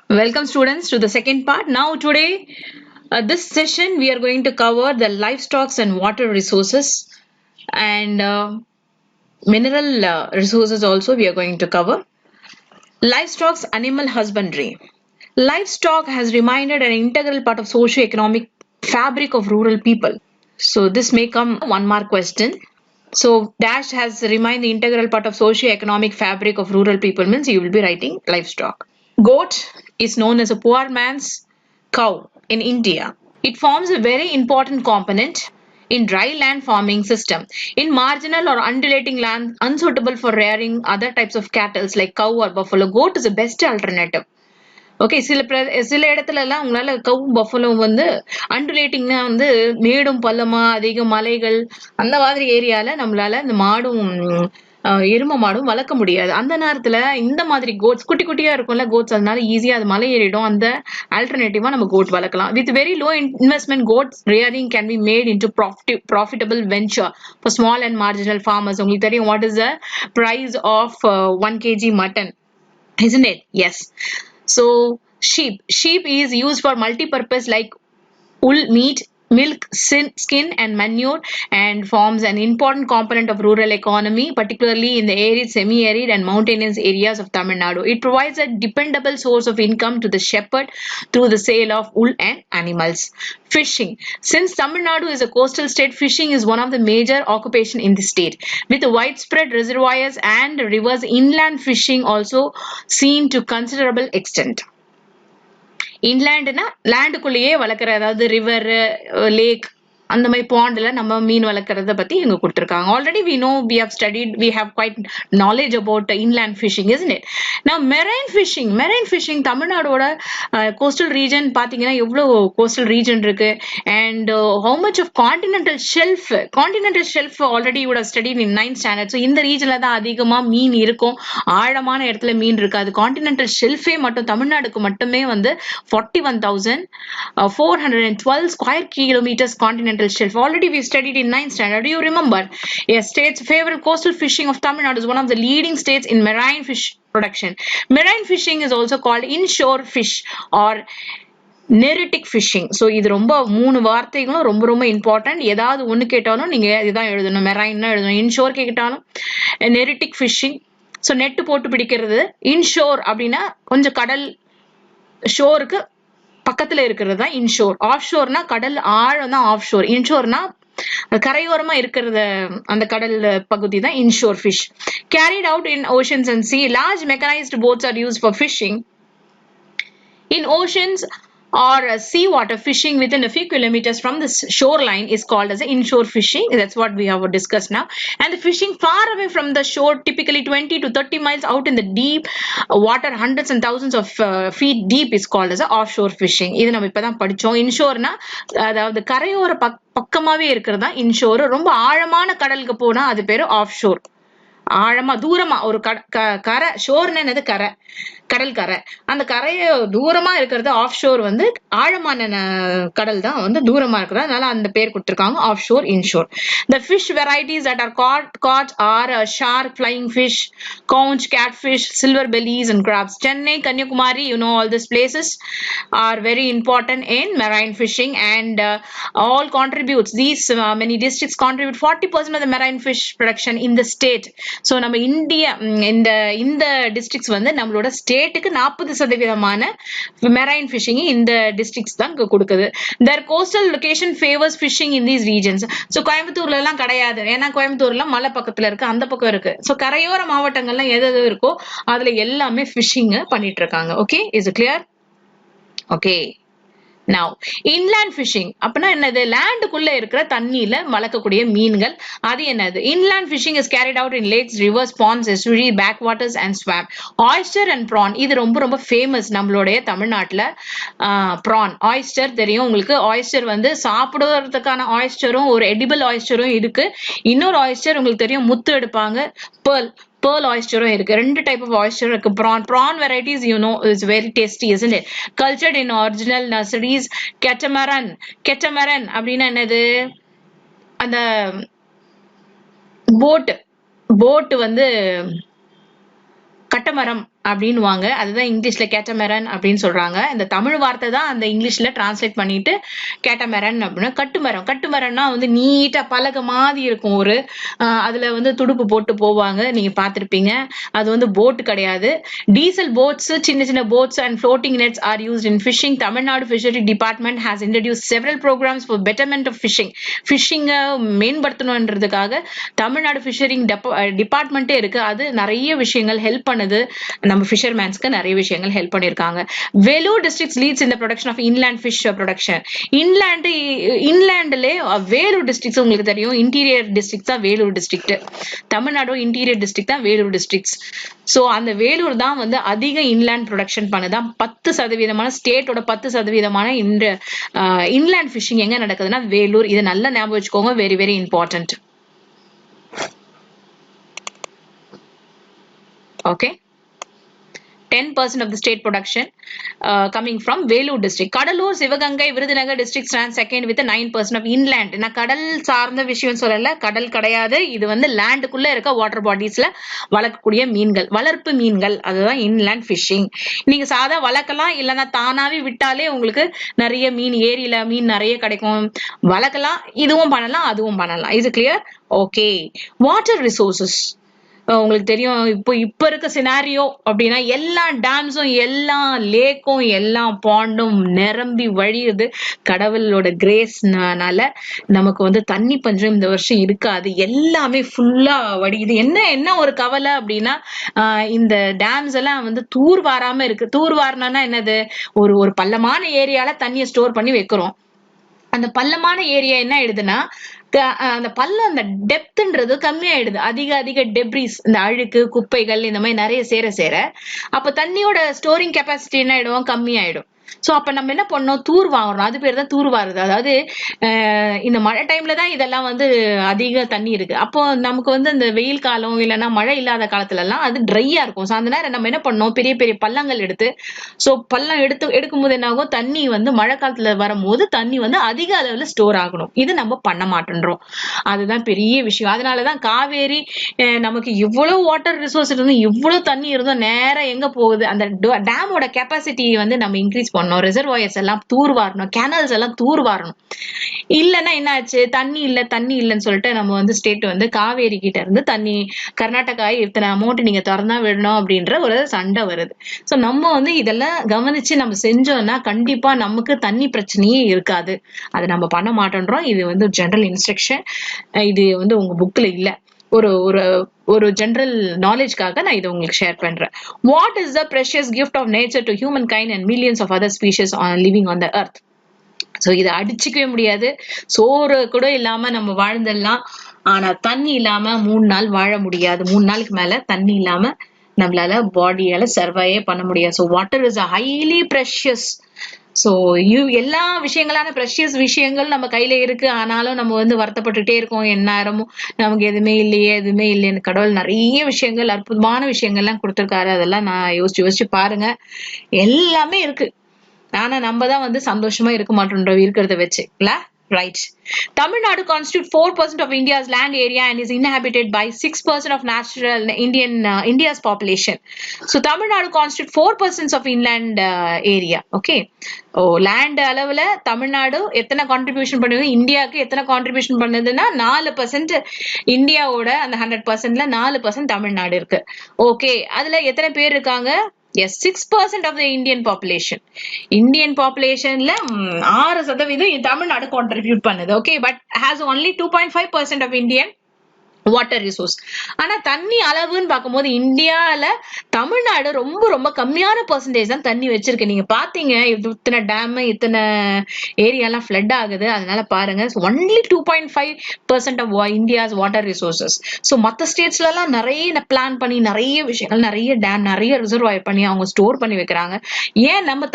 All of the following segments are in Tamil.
Welcome students to the second part. Now today, this session we are going to cover the livestock and water resources and mineral resources also we are going to cover. Livestock's animal husbandry. Livestock has remained an integral part of socio-economic fabric of rural people. So this may come one mark question. So dash has remained the integral part of socio-economic fabric of rural people means you will be writing livestock. Goat is known as a poor man's cow in India. It forms a very important component in dry land farming system. In marginal or undulating land unsuitable for rearing other types of cattle like cow or buffalo, goat is the best alternative. Okay சில இடத்துல எல்லாம் உங்களால கவும் பஃபலும் வந்து அண்டுலேட்டிங்னா வந்து மேடும் பள்ளமா அதிக மலைகள் அந்த மாதிரி ஏரியால நம்மளால இந்த மாடும் எரும மாடும் வளர்க்க முடியாது. அந்த நேரத்துல இந்த மாதிரி கோட்ஸ் குட்டி குட்டியா இருக்கும்ல கோட்ஸ், அதனால ஈஸியா அது மலை ஏறிடும். அந்த ஆல்டர்னேட்டிவா நம்ம கோட் வளர்க்கலாம். With very low investment goats rearing can be made into profitable venture for small and marginal farmers. உங்களுக்கு தெரியும் what is the price of 1 kg mutton, isn't it? Yes. So sheep is used for multi-purpose like wool, meat, milk, skin and manure, and forms an important component of rural economy, particularly in the arid, semi-arid and mountainous areas of Tamil Nadu. It provides a dependable source of income to the shepherd through the sale of wool and animals. Fishing. Since Tamil Nadu is a coastal state, fishing is one of the major occupation in the state. With widespread reservoirs and rivers, inland fishing also seen to considerable extent. இன்லேண்ட்னா லேண்டுக்குள்ளேயே வளர்க்குற, அதாவது ரிவர், லேக், அந்த மாதிரி பாண்ட்ல நம்ம மீன் வளர்க்கறத பத்தி இங்க கொடுத்திருக்காங்க. Already we know, we have studied, we have quite knowledge about inland fishing, isn't it? Now marine fishing தமிழ்நாடோட coastal region பாத்தீங்கன்னா எவ்வளவு coastal region இருக்கு, and how much of continental shelf already you would have studied in 9th standard. So இந்த ரீஜன்ல தான் அதிகமா மீன் இருக்கும். ஆழமான இடத்துல மீன் இருக்காது. கான்டினென்டல் ஷெல்ஃபே மட்டும் தமிழ்நாடுக்கு மட்டுமே வந்து 41,412 square kilometers continental shelf. Already we studied in 9th standard. Do you remember? Yes, state's favorite coastal fishing of Tamil Nadu is one of the leading states in marine fish production. Marine fishing is also called inshore fish or neritic fishing. So இது ரொம்ப 3 வார்த்தைகளும் ரொம்ப ரொம்ப இம்பார்ட்டன்ட். ஏதாவது ஒன்று கேட்டாலும் நீங்க இதுதான் எழுதணும். மெரைன்னா எழுதணும். இன்ஷோர் கேட்டாலும் நெரிட்டிக் ஃபிஷிங். ஸோ நெட்டு போட்டு பிடிக்கிறது. இன்ஷோர் அப்படின்னா கொஞ்சம் கடல் ஷோருக்கு பக்கத்துல இருக்கிறது தான் இன்ஷோர். ஆஃப் ஷோர்னா கடல் ஆழம் தான் ஆஃப் ஷோர். இன்ஷோர்னா கரையோரமா இருக்கிறத அந்த கடல் பகுதி தான் inshore fish. Carried out in oceans and sea. Large mechanised boats are used for fishing in oceans or seawater. Fishing within a few kilometers from the shoreline is called as inshore fishing. That's what we have discussed now. And the fishing far away from the shore, typically 20 to 30 miles out in the deep water, hundreds and thousands of feet deep, is called as offshore fishing. இது நம்ம இப்பதான் படிச்சோம். இன்ஷோர்னா அதாவது கரையோர பக்கமாவே இருக்கிறதா இன்ஷோர். ரொம்ப ஆழமான கடலுக்கு போனா அது பேரு ஆஃப் ஷோர். ஆழமா தூரமா ஒரு கரை, ஷோர்னு என்னது கரை, கடல் கரை. அந்த கரைய தூரமா இருக்கிறது ஆஃப் ஷோர், வந்து ஆழமான கடல் தான் வந்து தூரமா இருக்கிறது, அதனால அந்த பேர் கொடுத்திருக்காங்க off shore, inshore. The fish varieties that are caught are shark, flying fish, conch, catfish, silver bellies and crabs. Chennai, Kanyakumari, you know, all these places are very important in marine fishing, and all contributes, these many districts contribute 40% of the marine fish production in the state. So நம்ம இந்தியா இந்த டிஸ்ட்ரிக்ட்ஸ் வந்து நம்மளோட ஸ்டேட்டுக்கு 40% மெரைன் ஃபிஷிங் இந்த டிஸ்ட்ரிக்ட்ஸ் தான் கொடுக்குது. their coastal location favors fishing in these regions. So கோயம்புத்தூர்ல எல்லாம் கிடையாது, ஏன்னா கோயம்புத்தூர்ல மலை பக்கத்துல இருக்கு, அந்த பக்கம் இருக்கு. So கரையோர மாவட்டங்கள்ல எது இருக்கோ அதுல எல்லாமே ஃபிஷிங் பண்ணிட்டு இருக்காங்க. Okay, is it clear? Okay. Now, inland fishing அப்படின்னா என்னது? லேண்டுக்குள்ள இருக்கிற தண்ணியில வளர்க்கக்கூடிய மீன்கள், அது என்னது? Inland fishing is carried out in lakes, rivers, ponds, estuaries, backwaters and swamp. Oyster and prawn, இது ரொம்ப ரொம்ப ஃபேமஸ் நம்மளுடைய தமிழ்நாட்டுல. prawn, oyster தெரியும் உங்களுக்கு. ஆயிஸ்டர் வந்து சாப்பிடுறதுக்கான ஆயிஸ்டரும் ஒரு எடிபிள் ஆயிஸ்டரும் இருக்கு. இன்னொரு ஆயிஸ்டர் உங்களுக்கு தெரியும், முத்து எடுப்பாங்க, pearl oyster இருக்கு. 2 type of oyster இருக்கு. prawn varieties, you know, is very tasty, isn't it? Cultured in original nurseries. catamaran அப்படின்னா என்னது? அந்த போட் வந்து கட்டமரம் அப்படின்னுவாங்க. அதுதான் இங்கிலீஷ்ல கேட்டமெரன் அப்படின்னு சொல்றாங்க. இந்த தமிழ் வார்த்தை தான் அந்த இங்கிலீஷ்ல டிரான்ஸ்லேட் பண்ணிட்டு கேட்டமெரன் அப்படின்னா கட்டுமரம். கட்டுமரம்னா வந்து நீட்டா பலகை மாதிரி இருக்கும். ஒரு அதுல வந்து துடுப்பு போட்டு போவாங்க, நீங்க பார்த்திருப்பீங்க. அது வந்து போட் கிடையாது. டீசல் போட்ஸ், சின்ன சின்ன boats and floating nets are used in fishing. Tamil Nadu Fishery Department has introduced several programs for betterment of fishing. Fishing மேம்படுத்தணும்ன்றதுக்காக Tamil Nadu ஃபிஷரிங் டிபார்ட்மெண்ட்டே இருக்கு. அது நிறைய விஷயங்கள் ஹெல்ப் பண்ணுது. நம்ம ஃபிஷர்மேன்ஸ்க்கு நிறைய விஷயங்கள் ஹெல்ப் பண்ணிருக்காங்க. Vellore district leads in the production of inland fish production. இன்லேண்ட்லே வேலூர் டிஸ்ட்ரிக்ட் உங்களுக்கு தெரியும். இன்டீரியர் டிஸ்ட்ரிக்ட் தான் Vellore district. Tamil Nadu interior district தான் வேலூர் டிஸ்ட்ரிக்ட்ஸ். சோ அந்த வேலூர் தான் வந்து அதிக இன்லேண்ட் ப்ரொடக்ஷன் பண்ணுதான். 10% ஸ்டேட்டோட 10% இந்த இன்லேண்ட் ஃபிஷிங் எங்க நடக்குதுன்னா வேலூர். இதை நல்லா ஞாபகம் வச்சுக்கோங்க. Very very important. Okay, 10% of the state production coming from Velur district. Kadalur, Sivagangai, Virudhunagar district stand second with 9% of inland. நான் கடல் சார்ந்த விஷயம் சொல்லல, கடல் கிடையாது. இது வந்து லேண்டுக்குள்ள இருக்க வாட்டர் பாடிஸ்ல வளர்க்கக்கூடிய மீன்கள், வளர்ப்பு மீன்கள், அதுதான் இன்லேண்ட் ஃபிஷிங். நீங்க சாதா வளர்க்கலாம், இல்லைன்னா தானாவே விட்டாலே உங்களுக்கு நிறைய மீன், ஏரியில மீன் நிறைய கிடைக்கும். வளர்க்கலாம், இதுவும் பண்ணலாம், அதுவும் பண்ணலாம். இது கிளியர்? ஓகே. வாட்டர் ரிசோர்சஸ் உங்களுக்கு தெரியும். இப்ப இருக்க சினாரியோ அப்படின்னா எல்லா டேம்ஸும், எல்லா லேக்கும், எல்லா பாண்டும் நிரம்பி வழியுது. கடவுளோட கிரேஸ்னால நமக்கு வந்து தண்ணி பஞ்சம் இந்த வருஷம் இருக்காது. எல்லாமே ஃபுல்லா வடியுது. என்ன ஒரு கவலை அப்படின்னா இந்த டேம்ஸ் எல்லாம் வந்து தூர் வாராம இருக்கு. தூர் வாரினா என்னது, ஒரு பள்ளமான ஏரியால தண்ணியை ஸ்டோர் பண்ணி வைக்கிறோம். அந்த பள்ளமான ஏரியா என்ன ஆயிடுதுன்னா அந்த பள்ளம், அந்த டெப்த்ன்றது கம்மியாயிடுது. அதிக டெப்ரிஸ், இந்த அழுக்கு, குப்பைகள் இந்த மாதிரி நிறைய சேர அப்ப தண்ணியோட ஸ்டோரிங் கெப்பாசிட்டி என்ன ஆயிடும், கம்மியாயிடும். சோ அப்ப நம்ம என்ன பண்ணோம், தூர் வாங்கணும். அது பேர் தான் தூர் வாருது. அதாவது இந்த மழை டைம்ல தான் இதெல்லாம் வந்து அதிக தண்ணி இருக்கு. அப்போ நமக்கு வந்து இந்த வெயில் காலம் இல்லைன்னா மழை இல்லாத காலத்துல எல்லாம் அது ட்ரையா இருக்கும். அந்த நேரம் நம்ம என்ன பண்ணோம், பெரிய பெரிய பள்ளங்கள் எடுத்து, சோ பள்ளம் எடுக்கும் போது என்ன ஆகும், தண்ணி வந்து மழை காலத்துல வரும்போது தண்ணி வந்து அதிக அளவுல ஸ்டோர் ஆகணும். இது நம்ம பண்ண மாட்டேன்றோம். அதுதான் பெரிய விஷயம். அதனாலதான் காவேரி நமக்கு இவ்வளவு வாட்டர் ரிசோர்ஸ் இருந்தும், இவ்வளவு தண்ணி இருந்தும் நேரம் எங்க போகுது, அந்த டேமோட கெப்பாசிட்டி வந்து நம்ம இன்க்ரீஸ் பண்ணணும். ரிசர்வாயர்ஸ் எல்லாம் தூர்வாரணும், கேனல்ஸ் எல்லாம் தூர்வாரணும். இல்லன்னா என்ன ஆச்சு, தண்ணி இல்லன்னு சொல்லிட்டு நம்ம வந்து ஸ்டேட் வந்து காவேரி கிட்ட இருந்து தண்ணி, கர்நாடகா இத்தனை அமௌண்ட் நீங்க திறந்தா விடணும் அப்படின்ற ஒரு சண்டை வருது. சோ நம்ம வந்து இதெல்லாம் கவனிச்சு நம்ம செஞ்சோம்னா கண்டிப்பா நமக்கு தண்ணி பிரச்சனையே இருக்காது. அதை நம்ம பண்ண மாட்டோன்றோம். இது வந்து ஜெனரல் இன்ஸ்ட்ரக்ஷன். இது வந்து உங்க புக்ல இல்ல, ஒரு ஜெனரல் நாலேஜ்க்காக நான் இதை உங்களுக்கு ஷேர் பண்றேன். What is the precious gift of nature to humankind and millions of other species living on the earth? So இதை அடிச்சுக்கவே முடியாது. சோறு கூட இல்லாம நம்ம வாழ்ந்துடலாம், ஆனா தண்ணி இல்லாம 3 நாள் வாழ முடியாது. 3 நாளுக்கு மேல தண்ணி இல்லாம நம்மளால பாடியால சர்வையே பண்ண முடியாது. So water is a highly precious. So எல்லா விஷயங்களான ப்ரெஷியஸ் விஷயங்கள் நம்ம கையில இருக்கு. ஆனாலும் நம்ம வந்து வருத்தப்பட்டுட்டே இருக்கோம், எந்நேரமும் நமக்கு எதுவுமே இல்லையேன்னு. கடவுள் நிறைய விஷயங்கள், அற்புதமான விஷயங்கள்லாம் கொடுத்திருக்காரு. அதெல்லாம் நான் யோசிச்சு பாருங்க, எல்லாமே இருக்கு. ஆனா நம்ம தான் வந்து சந்தோஷமா இருக்க மாட்டோம் இருக்கிறத வச்சு இல்ல. Right. Tamil Nadu constitutes 4% of India's land area and is inhabited by 6% of natural India's population. So Tamil Nadu constitutes 4% of inland area. Okay. land அளவுல தமிழ்நாடு எத்தனை கான்ட்ரிபியூஷன் பண்ணுது, இந்தியாவுக்கு எத்தனை கான்ட்ரிபியூஷன் பண்ணுதுன்னா 4%. இந்தியாவோட அந்த 100%ல 4% தமிழ்நாடு இருக்கு. ஓகே, அதுல எத்தனை பேர் இருக்காங்க? Yes, 6% of the Indian population. Indian populationல 6% Tamil Nadu contribute பண்ணுது. Okay, but has only 2.5% of Indian water resource. ஆனா தண்ணி அளவுன்னு பார்க்கும்போது இந்தியால தமிழ்நாடு ரொம்ப ரொம்ப கம்மியான பெர்சன்டேஜ் தான் தண்ணி வச்சிருக்கு. நீங்க பாத்தீங்க, இத்தனை டேம், இத்தனை ஏரியாலாம் ஃபிளட் ஆகுது. அதனால பாருங்க, only 2.5% of India's water resources. So மற்ற ஸ்டேட்ஸ்ல எல்லாம் நிறைய பிளான் பண்ணி நிறைய விஷயங்கள், நிறைய டேம், நிறைய ரிசர்வாயர் பண்ணி அவங்க ஸ்டோர் பண்ணி வைக்கிறாங்க. ஏன் நம்ம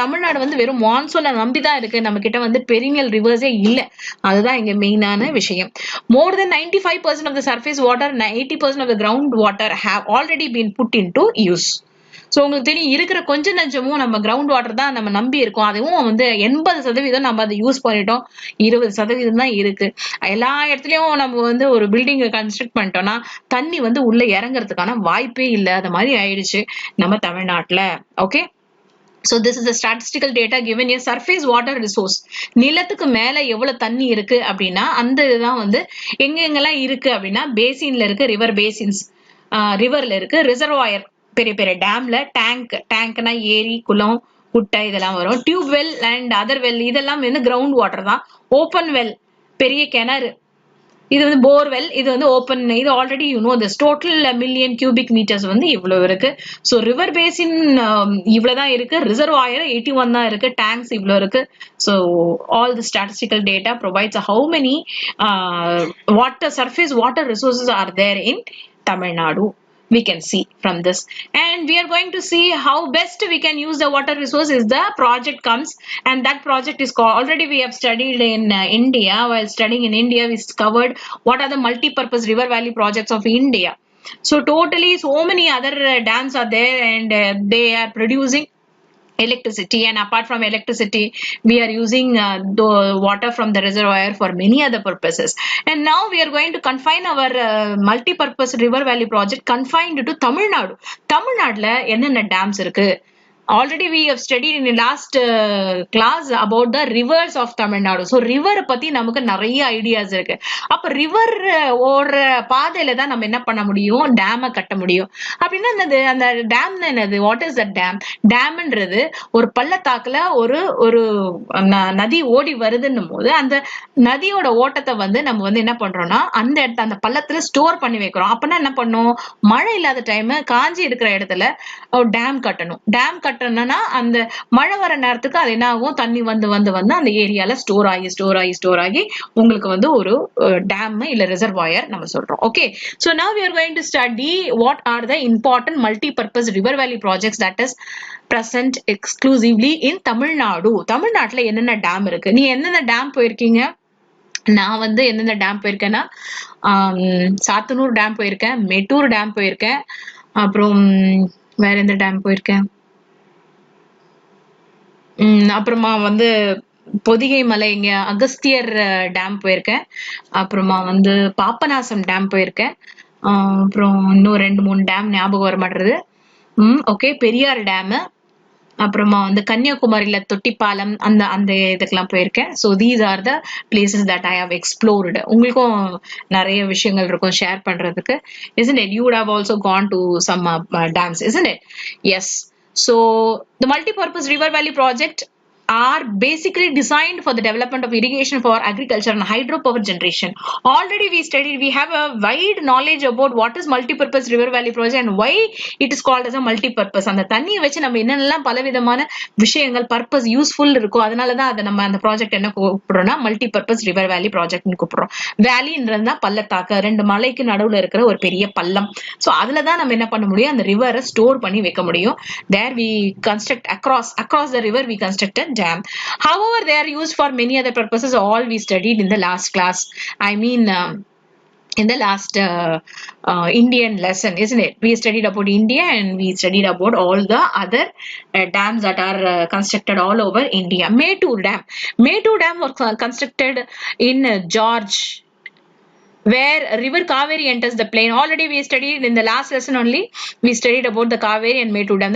தமிழ்நாடு வந்து வெறும் மான்சூனை நம்பிதான் இருக்கு. நம்ம கிட்ட வந்து பெரினியல் ரிவர்ஸே இல்லை. அதுதான் இங்க மெயினான விஷயம். மோர் தென் 95% of the surface water and 80% of the ground water have already been put into use. So உங்களுக்கு தெரியும் இருக்கிற கொஞ்சம் நஞ்சமும் நம்ம கிரவுண்ட் வாட்டர் தான் நம்ம நம்பி இருக்கோம். அதுவும் வந்து 80% நம்ம அதை யூஸ் பண்ணிட்டோம், 20% தான் இருக்கு. எல்லா இடத்துலயும் நம்ம வந்து ஒரு பில்டிங் கன்ஸ்ட்ரக்ட் பண்ணிட்டோம்னா தண்ணி வந்து உள்ள இறங்குறதுக்கான வாய்ப்பே இல்லை. அது மாதிரி ஆயிடுச்சு நம்ம தமிழ்நாட்டுல. Okay, so this is the statistical data given a surface water resource. நிலத்துக்கு மேல எவ்வளவு தண்ணி இருக்கு அப்படின்னா அந்த இதுதான் வந்து எங்க எங்கெல்லாம் இருக்கு அப்படின்னா பேசின்ல இருக்கு, ரிவர் பேசின்ஸ், ரிவர்ல இருக்கு, ரிசர்வாயர் பெரிய பெரிய டேம்ல, டேங்க்னா ஏரி குளம் குட்டை இதெல்லாம் வரும், tube well and other well இதெல்லாம் வந்து கிரவுண்ட் வாட்டர் தான், ஓப்பன் வெல் பெரிய கிணறு, இது வந்து போர்வெல், இது வந்து ஓப்பன், இது already you know this. Total million cubic metres வந்து இவ்வளவு இருக்கு. ஸோ ரிவர் பேசின் இவ்வளவுதான் இருக்கு, ரிசர்வாயர் 81 தான் இருக்கு, டேங்க்ஸ் இவ்வளவு இருக்கு. So all the statistical data provides how many water surface water resources are there in Tamil Nadu. We can see from this, and we are going to see how best we can use the water resource is the project comes, and that project is called, already we have studied in India. While studying in India we covered what are the multi-purpose river valley projects of India. So totally so many other dams are there, and they are producing electricity, and apart from electricity we are using the water from the reservoir for many other purposes. And now we are going to confine our multi-purpose river valley project confined to Tamil Nadu. Tamil Nadula என்னென்ன dams இருக்கு? Already we have studied in the last class about the rivers of Tamil Nadu. So river பத்தி நமக்கு நிறைய ஐடியாஸ் இருக்கு. அப்ப ரிவர் ஓடுற பாதையில தான் நம்ம என்ன பண்ண முடியும், டேம கட்ட முடியும். அப்படின்னா அந்த டேம் என்னது, வாட் இஸ் த டேம்? டேம்ன்றது ஒரு பள்ளத்தாக்குல ஒரு ஒரு நதி ஓடி வருதுன்னும் போது அந்த நதியோட ஓட்டத்தை வந்து நம்ம வந்து என்ன பண்றோம்னா அந்த இடத்த அந்த பள்ளத்துல ஸ்டோர் பண்ணி வைக்கிறோம். அப்பனா என்ன பண்ணும், மழை இல்லாத டைம் காஞ்சி இருக்கிற இடத்துல டேம் கட்டணும். டேம் கட்டணும்னா அந்த மழை வர நேரத்துக்கு அது என்ன ஆகும், தண்ணி வந்து வந்து வந்து அந்த ஏரியால ஸ்டோர் ஆகி உங்களுக்கு வந்து ஒரு டேம் இல்ல ரிசர்வாயர் நம்ம சொல்றோம். Okay, so now we are going to study what are the important multi-purpose river valley projects that is present exclusively in Tamil Nadu. தமிழ்நாட்டுல என்னென்ன டேம் இருக்கு? நீ என்னென்ன டேம் போயிருக்கீங்க? நான் வந்து எந்தெந்த டேம் போயிருக்கேன்னா சாத்தனூர் டேம் போயிருக்கேன், மெட்டூர் டேம் போயிருக்கேன், அப்புறம் வேற எந்த டேம் போயிருக்கேன், அப்புறமா வந்து பொதிகை மலை இங்க அகஸ்தியர் டேம் போயிருக்கேன், அப்புறமா வந்து பாபநாசம் டேம் போயிருக்கேன், அப்புறம் இன்னும் 2-3 டேம் ஞாபகம் வர மாட்டேறது. ஓகே, பெரியார் டேம், அப்புறமா வந்து கன்னியாகுமரியில தொட்டிப்பாலம் அந்த அந்த இதுக்கெல்லாம் போயிருக்கேன். So these are the places that I have explored. உங்களுக்கும் நிறைய விஷயங்கள் இருக்கும் ஷேர் பண்றதுக்கு. isn't it? You would have also gone to some dams, isn't it? Yes. So the multi-purpose river valley project are basically designed for the development of irrigation for agriculture and hydropower generation. Already we studied, we have a wide knowledge about what is multi-purpose river valley project and why it is called as a multi-purpose. அந்த தண்ணியை வச்சு நம்ம என்னென்னலாம் பலவிதமான விஷயங்கள் பர்பஸ் யூஸ்ஃபுல் இருக்கும், அதனாலதான் அதை நம்ம அந்த ப்ராஜெக்ட் என்ன கூப்பிடுறோம்னா மல்டிபர்பஸ் ரிவர் வேலி ப்ராஜெக்ட்னு கூப்பிடுறோம். வேலின்றதுதான் பள்ளத்தாக்கு, 2 மலைக்கு நடுவுல இருக்கிற ஒரு பெரிய பள்ளம். சோ அதுலதான் நம்ம என்ன பண்ண முடியும், அந்த ரிவரை ஸ்டோர் பண்ணி வைக்க முடியும். There we construct across the river we constructed dam. However, they are used for many other purposes. All we studied in the last class. I mean, in the last Indian lesson, isn't it? We studied about India and we studied about all the other dams that are constructed all over India. Mettur Dam was constructed in George, where river Kaveri enters the plain. Already we studied in the last lesson only, we studied about the Kaveri and Mettur Dam.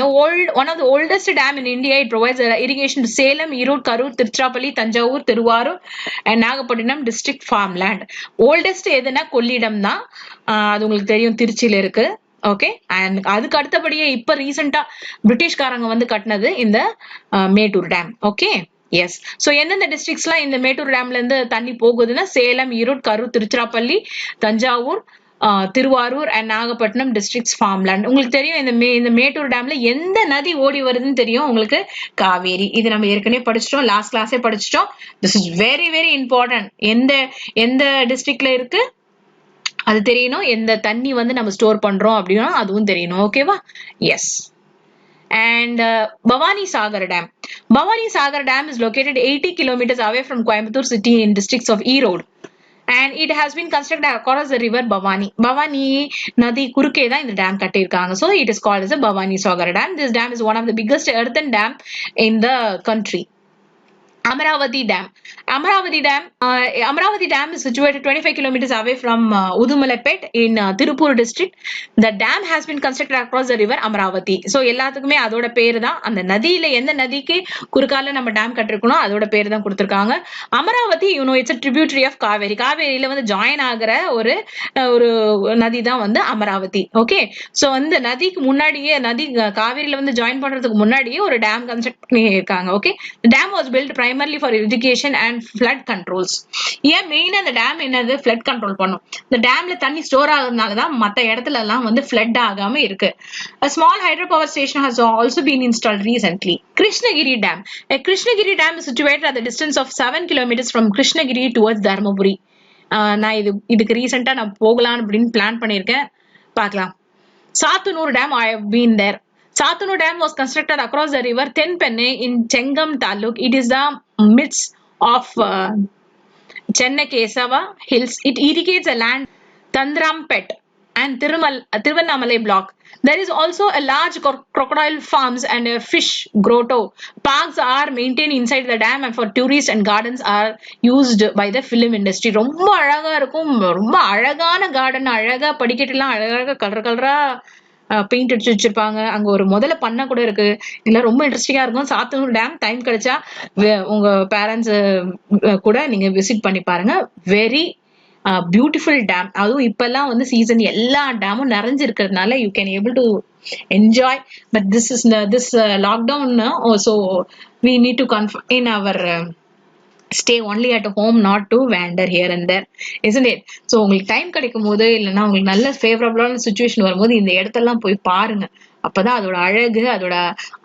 One of the oldest dam in India. It provides irrigation to Salem, Erode, Karur, Tiruchirappalli, Thanjavur, Tiruvallur and Nagapattinam district farmland. Oldest எதுனா கொள்ளிடம் தான், அது உங்களுக்கு தெரியும் திருச்சியில இருக்கு. ஓகே, அண்ட் அதுக்கு அடுத்தபடியே இப்ப ரீசெண்டா பிரிட்டிஷ்காரங்க வந்து கட்டினது இந்த Mettur dam. Okay, yes. So எந்தெந்த டிஸ்ட்ரிக்ட்ஸ்லாம் இந்த மேட்டூர் டேம்ல இருந்து தண்ணி போகுதுன்னா Salem, Erode, Karur, Tiruchirappalli, Thanjavur, Tiruvarur and Nagapattinam districts farmland. உங்களுக்கு தெரியும் இந்த மேட்டூர் டேம்ல எந்த நதி ஓடி வருதுன்னு தெரியும் உங்களுக்கு, காவேரி. இது நம்ம ஏற்கனவே படிச்சிட்டோம், லாஸ்ட் கிளாஸே படிச்சிட்டோம். This is very very important. எந்த டிஸ்ட்ரிக்ட்ல இருக்கு அது தெரியணும், எந்த தண்ணி வந்து நம்ம ஸ்டோர் பண்றோம் அப்படின்னா அதுவும் தெரியணும். ஓகேவா? S. And Bhavani Sagar Dam. Bhavani Sagar Dam is located 80 kilometers away from Coimbatore city in districts of Erode and it has been constructed across the river Bhavani nadi kurukke da இந்த dam கட்டியிருக்காங்க. So it is called as a Bhavani Sagar Dam. This dam is one of the biggest earthen dam in the country. Amaravati Dam. Amaravati Dam is situated 25 kilometers away from Udumalapet in Tirupur district. The dam has been constructed across the river Amaravati. So எல்லாத்துக்குமே அதோட பேரு தான், அந்த நதியில எந்த நதிக்கு குறுக்கால நம்ம டேம் கட்டிருக்கணும் அதோட பேரு தான் கொடுத்திருக்காங்க. Amaravathi it's a tributary of Kaveri. காவேரியில வந்து ஜாயின் ஆகிற ஒரு நதி தான் வந்து அமராவதி. ஓகே, சோ வந்து நதிக்கு முன்னாடியே நதி காவேரியில வந்து ஜாயின் பண்றதுக்கு முன்னாடியே ஒரு டேம் கன்ஸ்ட்ரக்ட் பண்ணி இருக்காங்க. Okay, the dam was built primarily for irrigation and flood controls. ஏன் மெயினா இந்த டேம் என்னது flood control பண்ணும். இந்த டேம்ல தண்ணி ஸ்டோர் ஆகுறதுனால தான் மத்த இடத்துல எல்லாம் வந்து flood ஆகாம இருக்கு. A small hydropower station has also been installed recently. Krishnagiri Dam. A Krishnagiri Dam is situated at the distance of 7 kilometers from Krishnagiri towards Dharmapuri. நான் இதுக்கு ரீசெண்டா நான் போகலாம் அப்படின்னு பிளான் பண்ணிருக்கேன், பார்க்கலாம். Satunur Dam, I have been there. Satunur Dam was constructed across the river Tenpenne in Chengam Taluk. It is the midst of Chennakesava hills. It irrigates the land Tandrampet and Tiruvannamalai block. There is also a large crocodile farms and a fish grotto. Parks are maintained inside the dam and for tourists, and gardens are used by the film industry. ரொம்ப அழகா இருக்கும், ரொம்ப அழகான கார்டன், அழகா படிக்கட்டுலாம் அழகா கலரா பெயிண்ட் அடிச்சு வச்சிருப்பாங்க. அங்க ஒரு முதல்ல பண்ண கூட இருக்கு. இதெல்லாம் ரொம்ப இன்ட்ரெஸ்டிங்கா இருக்கும். சாத்தனூர் டேம் டைம் கிடைச்சா உங்க பேரண்ட்ஸ் கூட நீங்க விசிட் பண்ணி பாருங்க. Very beautiful dam. அதுவும் இப்பெல்லாம் வந்து சீசன் எல்லா டேமும் நிறைஞ்சு இருக்கிறதுனால you can able to enjoy. But this lockdown, so we need to confine our stay only at home, not to wander here and there, isn't it? So உங்களுக்கு டைம் கிடைக்கும் போது இல்லைன்னா உங்களுக்கு நல்ல ஃபேவரபிளான சுச்சுவேஷன் வரும்போது இந்த இடத்தெல்லாம் போய் பாருங்க. அப்பதான் அதோட அழகு, அதோட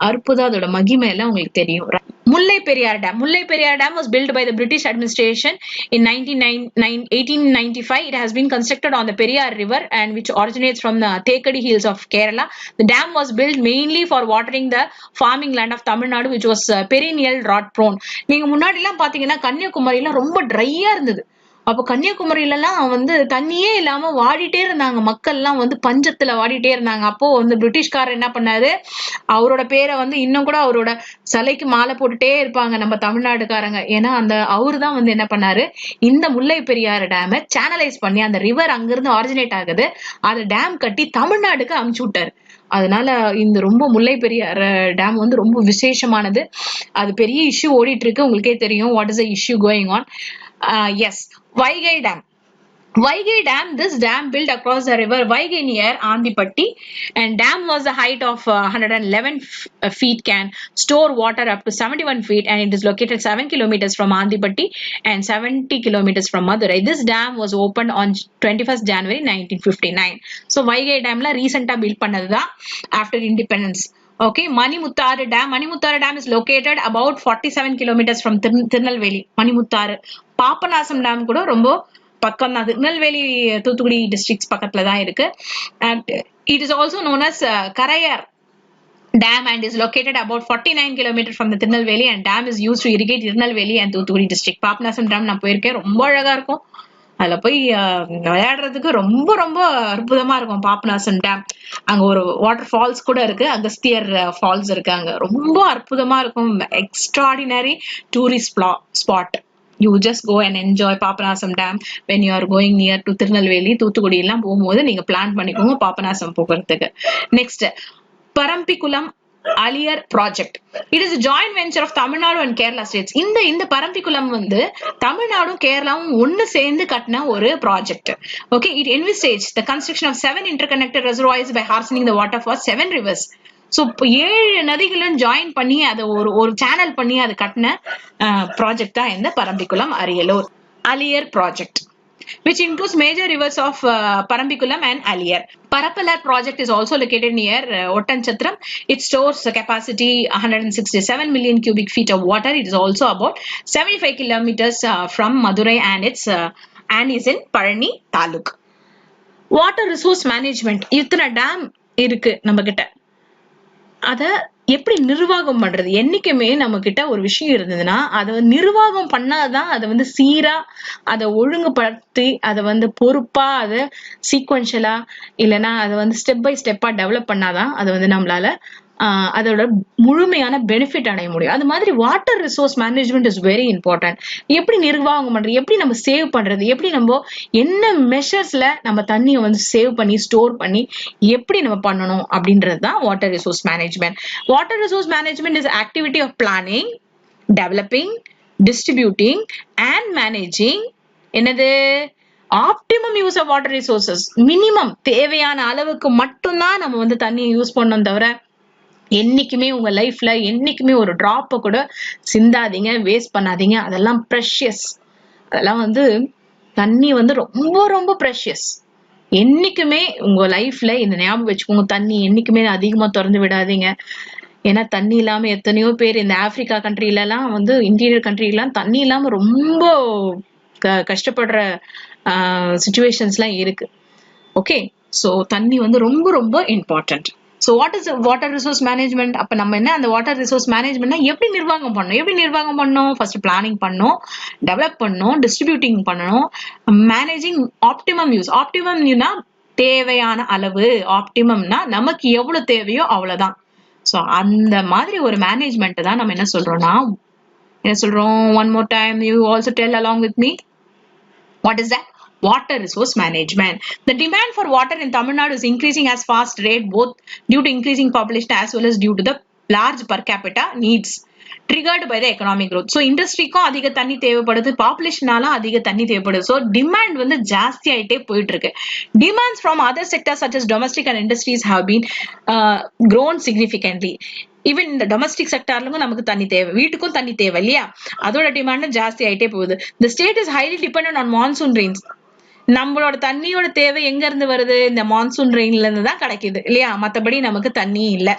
அற்புதம், அதோட மகிமை எல்லாம் உங்களுக்கு தெரியும். Mullai Periyar Dam. Mullai Periyar Dam was built by the British administration in 1895. It has been constructed on the Periyar River and which originates from the Thekadi hills of Kerala. The dam was built mainly for watering the farming land of Tamil Nadu, which was perennial drought prone. நீங்க முன்னாடி எல்லாம் பாத்தீங்கன்னா கன்னியாகுமரியில ரொம்ப ட்ரையா இருந்தது. அப்போ கன்னியாகுமரியில எல்லாம் வந்து தண்ணியே இல்லாம வாடிட்டே இருந்தாங்க, மக்கள் எல்லாம் வந்து பஞ்சத்துல வாடிட்டே இருந்தாங்க. அப்போ வந்து பிரிட்டிஷ்காரர் என்ன பண்ணாரு, அவரோட பேரை வந்து இன்னும் கூட அவரோட சிலைக்கு மாலை போட்டுட்டே இருப்பாங்க நம்ம தமிழ்நாடுக்காரங்க. ஏன்னா அந்த அவரு தான் வந்து என்ன பண்ணாரு, இந்த முல்லை பெரியாறு டேமை சேனலைஸ் பண்ணி, அந்த ரிவர் அங்கிருந்து ஆரிஜினேட் ஆகுது, அதை டேம் கட்டி தமிழ்நாடுக்கு அமுச்சு விட்டாரு. அதனால இந்த ரொம்ப முல்லை பெரியாறு டேம் வந்து ரொம்ப விசேஷமானது. அது பெரிய இஷ்யூ ஓடிட்டு இருக்கு, உங்களுக்கே தெரியும். What is the issue going on? Yes, Vaigai Dam. Vaigai Dam, this dam built across the river Vaigai near Andipatti, and dam was the height of 111 feet, can store water up to 71 feet, and it is located 7 kilometers from Andipatti and 70 kilometers from Madurai. This dam was opened on 21st January 1959. So Vaigai Dam la recent built pannadha after independence. Okay, Manimutharu Dam. Manimutharu Dam is located about 47 kilometers from Tirunelveli. Manimutharu. Papanasam Dam கூட ரொம்ப பக்கம் தான், திருநெல்வேலி தூத்துக்குடி டிஸ்ட்ரிக்ட்ஸ் பக்கத்துல தான் இருக்கு. And it is also known as Karayar Dam and is located about 49 kilometers from the Tirunelveli, and dam is used to irrigate Tirunelveli and Thoothukudi district. Papanasam Dam நான் போயிருக்கேன், ரொம்ப அழகா இருக்கும். அதுல போய் விளையாடுறதுக்கு ரொம்ப ரொம்ப அற்புதமா இருக்கும் பாபநாசம் டேம். அங்க ஒரு வாட்டர் ஃபால்ஸ் கூட இருக்கு, அகஸ்தியர் ஃபால்ஸ் இருக்கு, அங்க ரொம்ப அற்புதமா இருக்கும். Extraordinary tourist spot. You just go and enjoy Papanasam Dam when you are going near to Tirunelveli, Thoothukudi எல்லாம் போகும்போது நீங்க பிளான் பண்ணிக்கோங்க பாபநாசம் போகிறதுக்கு. Next, Parambikulam Aliyar project. It is a joint venture of Tamil Nadu and Kerala states. இந்த பரம்பிக்குளம் வந்து தமிழ்நாடும் கேரளாவும் ஒன்னு சேர்ந்து கட்டின ஒரு project. Okay, it envisages the construction of 7 interconnected reservoirs by harnessing the water for 7 rivers. So 7 நதிகளும் ஜாயின் பண்ணி அதை ஒரு சேனல் பண்ணி அதை கட்டின ப்ராஜெக்ட் தான் இந்த Parambikulam Aliyar project, which includes major rivers of Parambikulam and Aliyar. Parappalar project is also located near Ottanchhatram. It stores a capacity 167 million cubic feet of water. It is also about 75 kilometers from Madurai and is in Palani Taluk. Water resource management. இத்தனை டேம் இருக்கு நம்ம கிட்ட, அத எப்படி நிர்வாகம் பண்றது? என்னைக்குமே நம்ம கிட்ட ஒரு விஷயம் இருந்ததுன்னா அதை நிர்வாகம் பண்ணாதான் அதை சீரா அதை ஒழுங்குபடுத்தி அதை பொறுப்பா அதை சீக்வென்ஷியலா இல்லைன்னா அதை ஸ்டெப் பை ஸ்டெப்பா டெவலப் பண்ணாதான் அதை நம்மளால அதோட முழுமையான பெனிஃபிட் அடைய முடியும். அது மாதிரி water resource management is very important. எப்படி நிர்வாகம் பண்றது, எப்படி நம்ம சேவ் பண்றது, எப்படி நம்ம என்ன மெஷர்ஸ்ல நம்ம தண்ணியை சேவ் பண்ணி ஸ்டோர் பண்ணி எப்படி நம்ம பண்ணணும் அப்படின்றது தான் water resource management. Water resource management is activity of planning, developing, distributing and managing என்னது optimum use of water resources. Minimum தேவையான அளவுக்கு மட்டும்தான் நம்ம தண்ணியை யூஸ் பண்ணோம், தவிர என்னைக்குமே உங்க லைஃப்ல என்னைக்குமே ஒரு டிராப்ப கூட சிந்தாதீங்க, வேஸ்ட் பண்ணாதீங்க. அதெல்லாம் ப்ரெஷியஸ். அதெல்லாம் தண்ணி ரொம்ப ரொம்ப ப்ரெஷியஸ். என்னைக்குமே உங்க லைஃப்ல இந்த ஞாபகம் வச்சுக்கோங்க, தண்ணி என்னைக்குமே அதிகமா திறந்து விடாதீங்க. ஏன்னா தண்ணி இல்லாம எத்தனையோ பேர் இந்த ஆப்பிரிக்கா கண்ட்ரில எல்லாம் இன்டீரியர் கண்ட்ரிலாம் தண்ணி இல்லாம ரொம்ப கஷ்டப்படுற சிச்சுவேஷன்ஸ் எல்லாம் இருக்கு. ஓகே, சோ தண்ணி ரொம்ப ரொம்ப important. So what is water resource management? அப்ப நம்ம என்ன அந்த வாட்டர் ரிசோர்ஸ் மேனேஜ்மெண்ட்னா எப்படி நிர்வாகம் பண்ணணும்? எப்படி நிர்வாகம் பண்ணணும்? ஃபர்ஸ்ட் பிளானிங் பண்ணணும், டெவலப் பண்ணணும், டிஸ்ட்ரிபியூட்டிங் பண்ணணும், மேனேஜிங் ஆப்டிமம் யூஸ். ஆப்டிமம்னா தேவையான அளவு, ஆப்டிமம்னா நமக்கு எவ்வளவு தேவையோ அவ்வளவுதான். சோ அந்த மாதிரி ஒரு மேனேஜ்மெண்ட் தான் நம்ம என்ன சொல்றோம்? One more time, you also tell along with me. What is that? Water resource management. The demand for water in Tamil Nadu is increasing as fast rate, both due to increasing population as well as due to the large per capita needs triggered by the economic growth. So industry-க்கும் அதிக தண்ணி தேவைப்படுது, population-னால அதிக தண்ணி தேவைப்படுது. So demand ஜாஸ்தி ஆயிட்டே போயிட்டு இருக்கு. Demands from other sectors such as domestic and industries have been grown significantly. Even இந்த டொமஸ்டிக் செக்டார்லும் நமக்கு தண்ணி தேவை, வீட்டுக்கும் தண்ணி தேவை இல்லையா? அதோட டிமாண்ட் ஜாஸ்தி ஆயிட்டே போகுது. The state is highly dependent on monsoon rains. நம்மளோட தண்ணியோட தேவை எங்க இருந்து வருது? இந்த மான்சூன் ரெயின்ல இருந்து தான் கிடைக்குது இல்லையா? மத்தபடி நமக்கு தண்ணி இல்ல.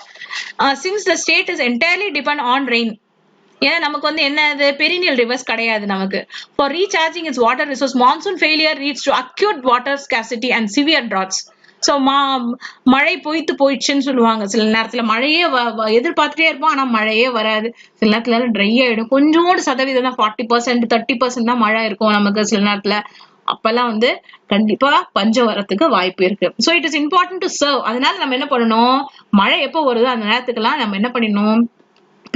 Since the state is entirely depend on rain. ஏன்னா நமக்கு என்னது பெரினியல் ரிவர்ஸ் கிடையாது நமக்கு. For recharging its water resource, monsoon failure leads to acute water scarcity and severe droughts. So மழை பொய்த்து போயிடுச்சுன்னு சொல்லுவாங்க. சில நேரத்துல மழையே எதிர்பார்த்துட்டே இருப்போம், ஆனா மழையே வராது. சில நேரத்துல ட்ரை ஆயிடும். கொஞ்சோடு சதவீதம் தான், 40% 30% தான் மழை இருக்கும் நமக்கு சில நேரத்துல. அப்பெல்லாம் கண்டிப்பா பஞ்சம் வரத்துக்கு வாய்ப்பு இருக்கு. So it is important to serve. அதனால நம்ம என்ன பண்ணணும்? மழை எப்போ வருதோ அந்த நேரத்துக்குலாம் நம்ம என்ன பண்ணணும்?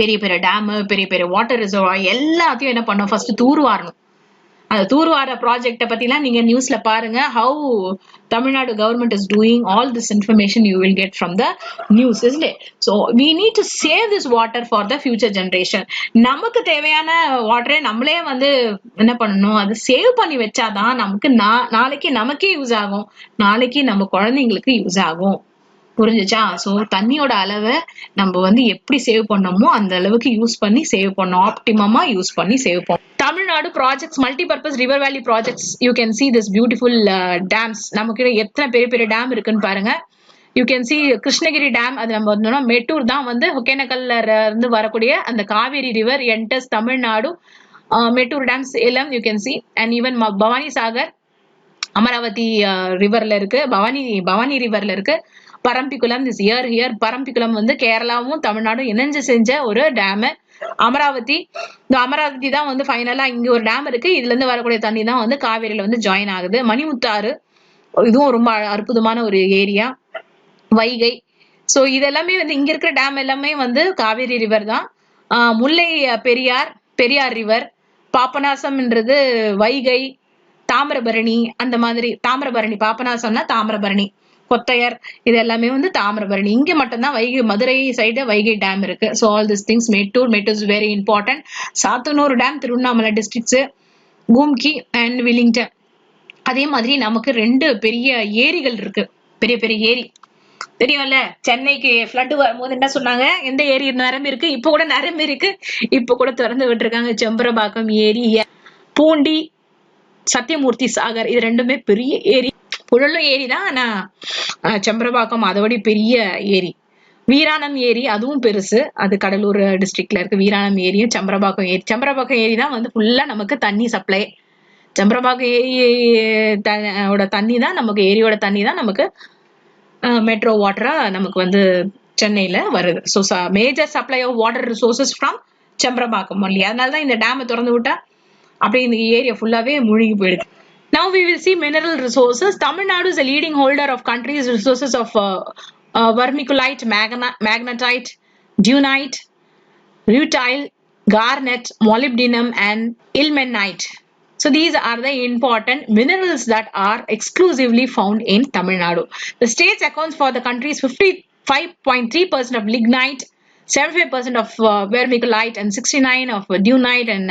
பெரிய பெரிய டேம், பெரிய பெரிய வாட்டர் ரிசர்வாயர் எல்லாத்தையும் என்ன பண்ணணும்? ஃபர்ஸ்ட் தூர்வாரணும். அந்த தூர்வார ப்ராஜெக்ட பத்திலாம் நீங்க நியூஸ்ல பாருங்க. How Tamil Nadu government is doing all this information you will get from the news, isn't it? So we need to save this water for the future generation. நமக்கு தேவையான வாட்டரை நம்மளே என்ன பண்ணணும்? அது சேவ் பண்ணி வச்சாதான் நமக்கு நாளைக்கு நமக்கே யூஸ் ஆகும், நாளைக்கு நம்ம குழந்தைங்களுக்கு யூஸ் ஆகும். புரிஞ்சுச்சா? சோ தண்ணியோட அளவை நம்ம எப்படி சேவ் பண்ணணுமோ அந்த அளவுக்கு யூஸ் பண்ணி சேவ் பண்ணணும், ஆப்டிமமா யூஸ் பண்ணி சேவ் பண்ணணும். தமிழ்நாடு ப்ராஜெக்ட்ஸ், மல்டிபர்பஸ் ரிவர் வேலி projects. You can see this beautiful dams. நமக்கு எத்தனை பெரிய பெரிய டேம் இருக்குன்னு பாருங்க. You can see Krishnagiri dam. அது நம்ம வந்தோம்னா மெட்டூர் தான் ஒகேனக்கல்ல இருந்து வரக்கூடிய அந்த Kaveri river enters Tamil Nadu. Mettur dam Salem you can see. And even Bhavani Sagar Amaravathi ரிவர்ல இருக்கு, பவானி ரிவர்ல இருக்கு. Parambikulam is here. பரம்பிக்குளம் கேரளாவும் தமிழ்நாடும் இணைஞ்சு செஞ்ச ஒரு டேம். அமராவதி, இந்த அமராவதி தான் ஃபைனலா இங்க ஒரு டேம் இருக்கு, இதுல இருந்து வரக்கூடிய தண்ணி தான் காவேரியில ஜாயின் ஆகுது. மணிமுத்தாறு, இதுவும் ரொம்ப அற்புதமான ஒரு ஏரியா. வைகை. சோ இதெல்லாமே இங்க இருக்கிற டேம் எல்லாமே காவேரி ரிவர் தான். முல்லை பெரியார் ரிவர். பாபநாசம்ன்றது வைகை. தாமிரபரணி, அந்த மாதிரி தாமிரபரணி, பாபநாசம்னா தாமிரபரணி. கொத்தையர், இது எல்லாமே தாமிரபரணி. இங்க மட்டும்தான் வைகை, மதுரை சைடு வைகை டேம் இருக்கு. So all this things. Mettur is very important. Sathanur dam Tiruvannamalai districts, கூம்கி அண்ட் வில்லிங்டன். அதே மாதிரி நமக்கு 2 பெரிய ஏரிகள் இருக்கு, பெரிய பெரிய ஏரி தெரியும்ல. சென்னைக்கு ஃப்ளட் வரும்போது என்ன சொன்னாங்க? எந்த ஏரி நிரம்பி இருக்கு? இப்ப கூட நிரம்பி இருக்கு, இப்ப கூட திறந்து விட்டுருக்காங்க. செம்பரபாக்கம் ஏரி, பூண்டி, சத்தியமூர்த்தி சாகர், இது 2மே பெரிய ஏரி. புழலும் ஏரி தான், ஆனா செம்பரபாக்கம் அதோட பெரிய ஏரி. வீராணம் ஏரி, அதுவும் பெருசு. அது கடலூர் டிஸ்ட்ரிக்ட்ல இருக்கு. வீராணம் ஏரியும் செம்பரபாக்கம் ஏரி. செம்பரபாக்கம் ஏரி தான் ஃபுல்லா நமக்கு தண்ணி சப்ளை. செம்பரபாக்கம் ஏரியோட தண்ணி தான் நமக்கு, ஏரியோட தண்ணி தான் நமக்கு மெட்ரோ வாட்டரா நமக்கு சென்னையில வருது. So major supply of water resources from Chembarambakkam only. அதனால தான் இந்த டேமை திறந்து விட்டா அப்படியே இந்த ஏரியா ஃபுல்லாவே மூழ்கி போயிடுது. Now we will see mineral resources. Tamil Nadu is a leading holder of country's resources of vermiculite, magnetite, dunite, rutile, garnet, molybdenum, and ilmenite. So these are the important minerals that are exclusively found in Tamil Nadu. The states accounts for the country's 55.3% of lignite, 75% of vermiculite, and 69% of dunite, and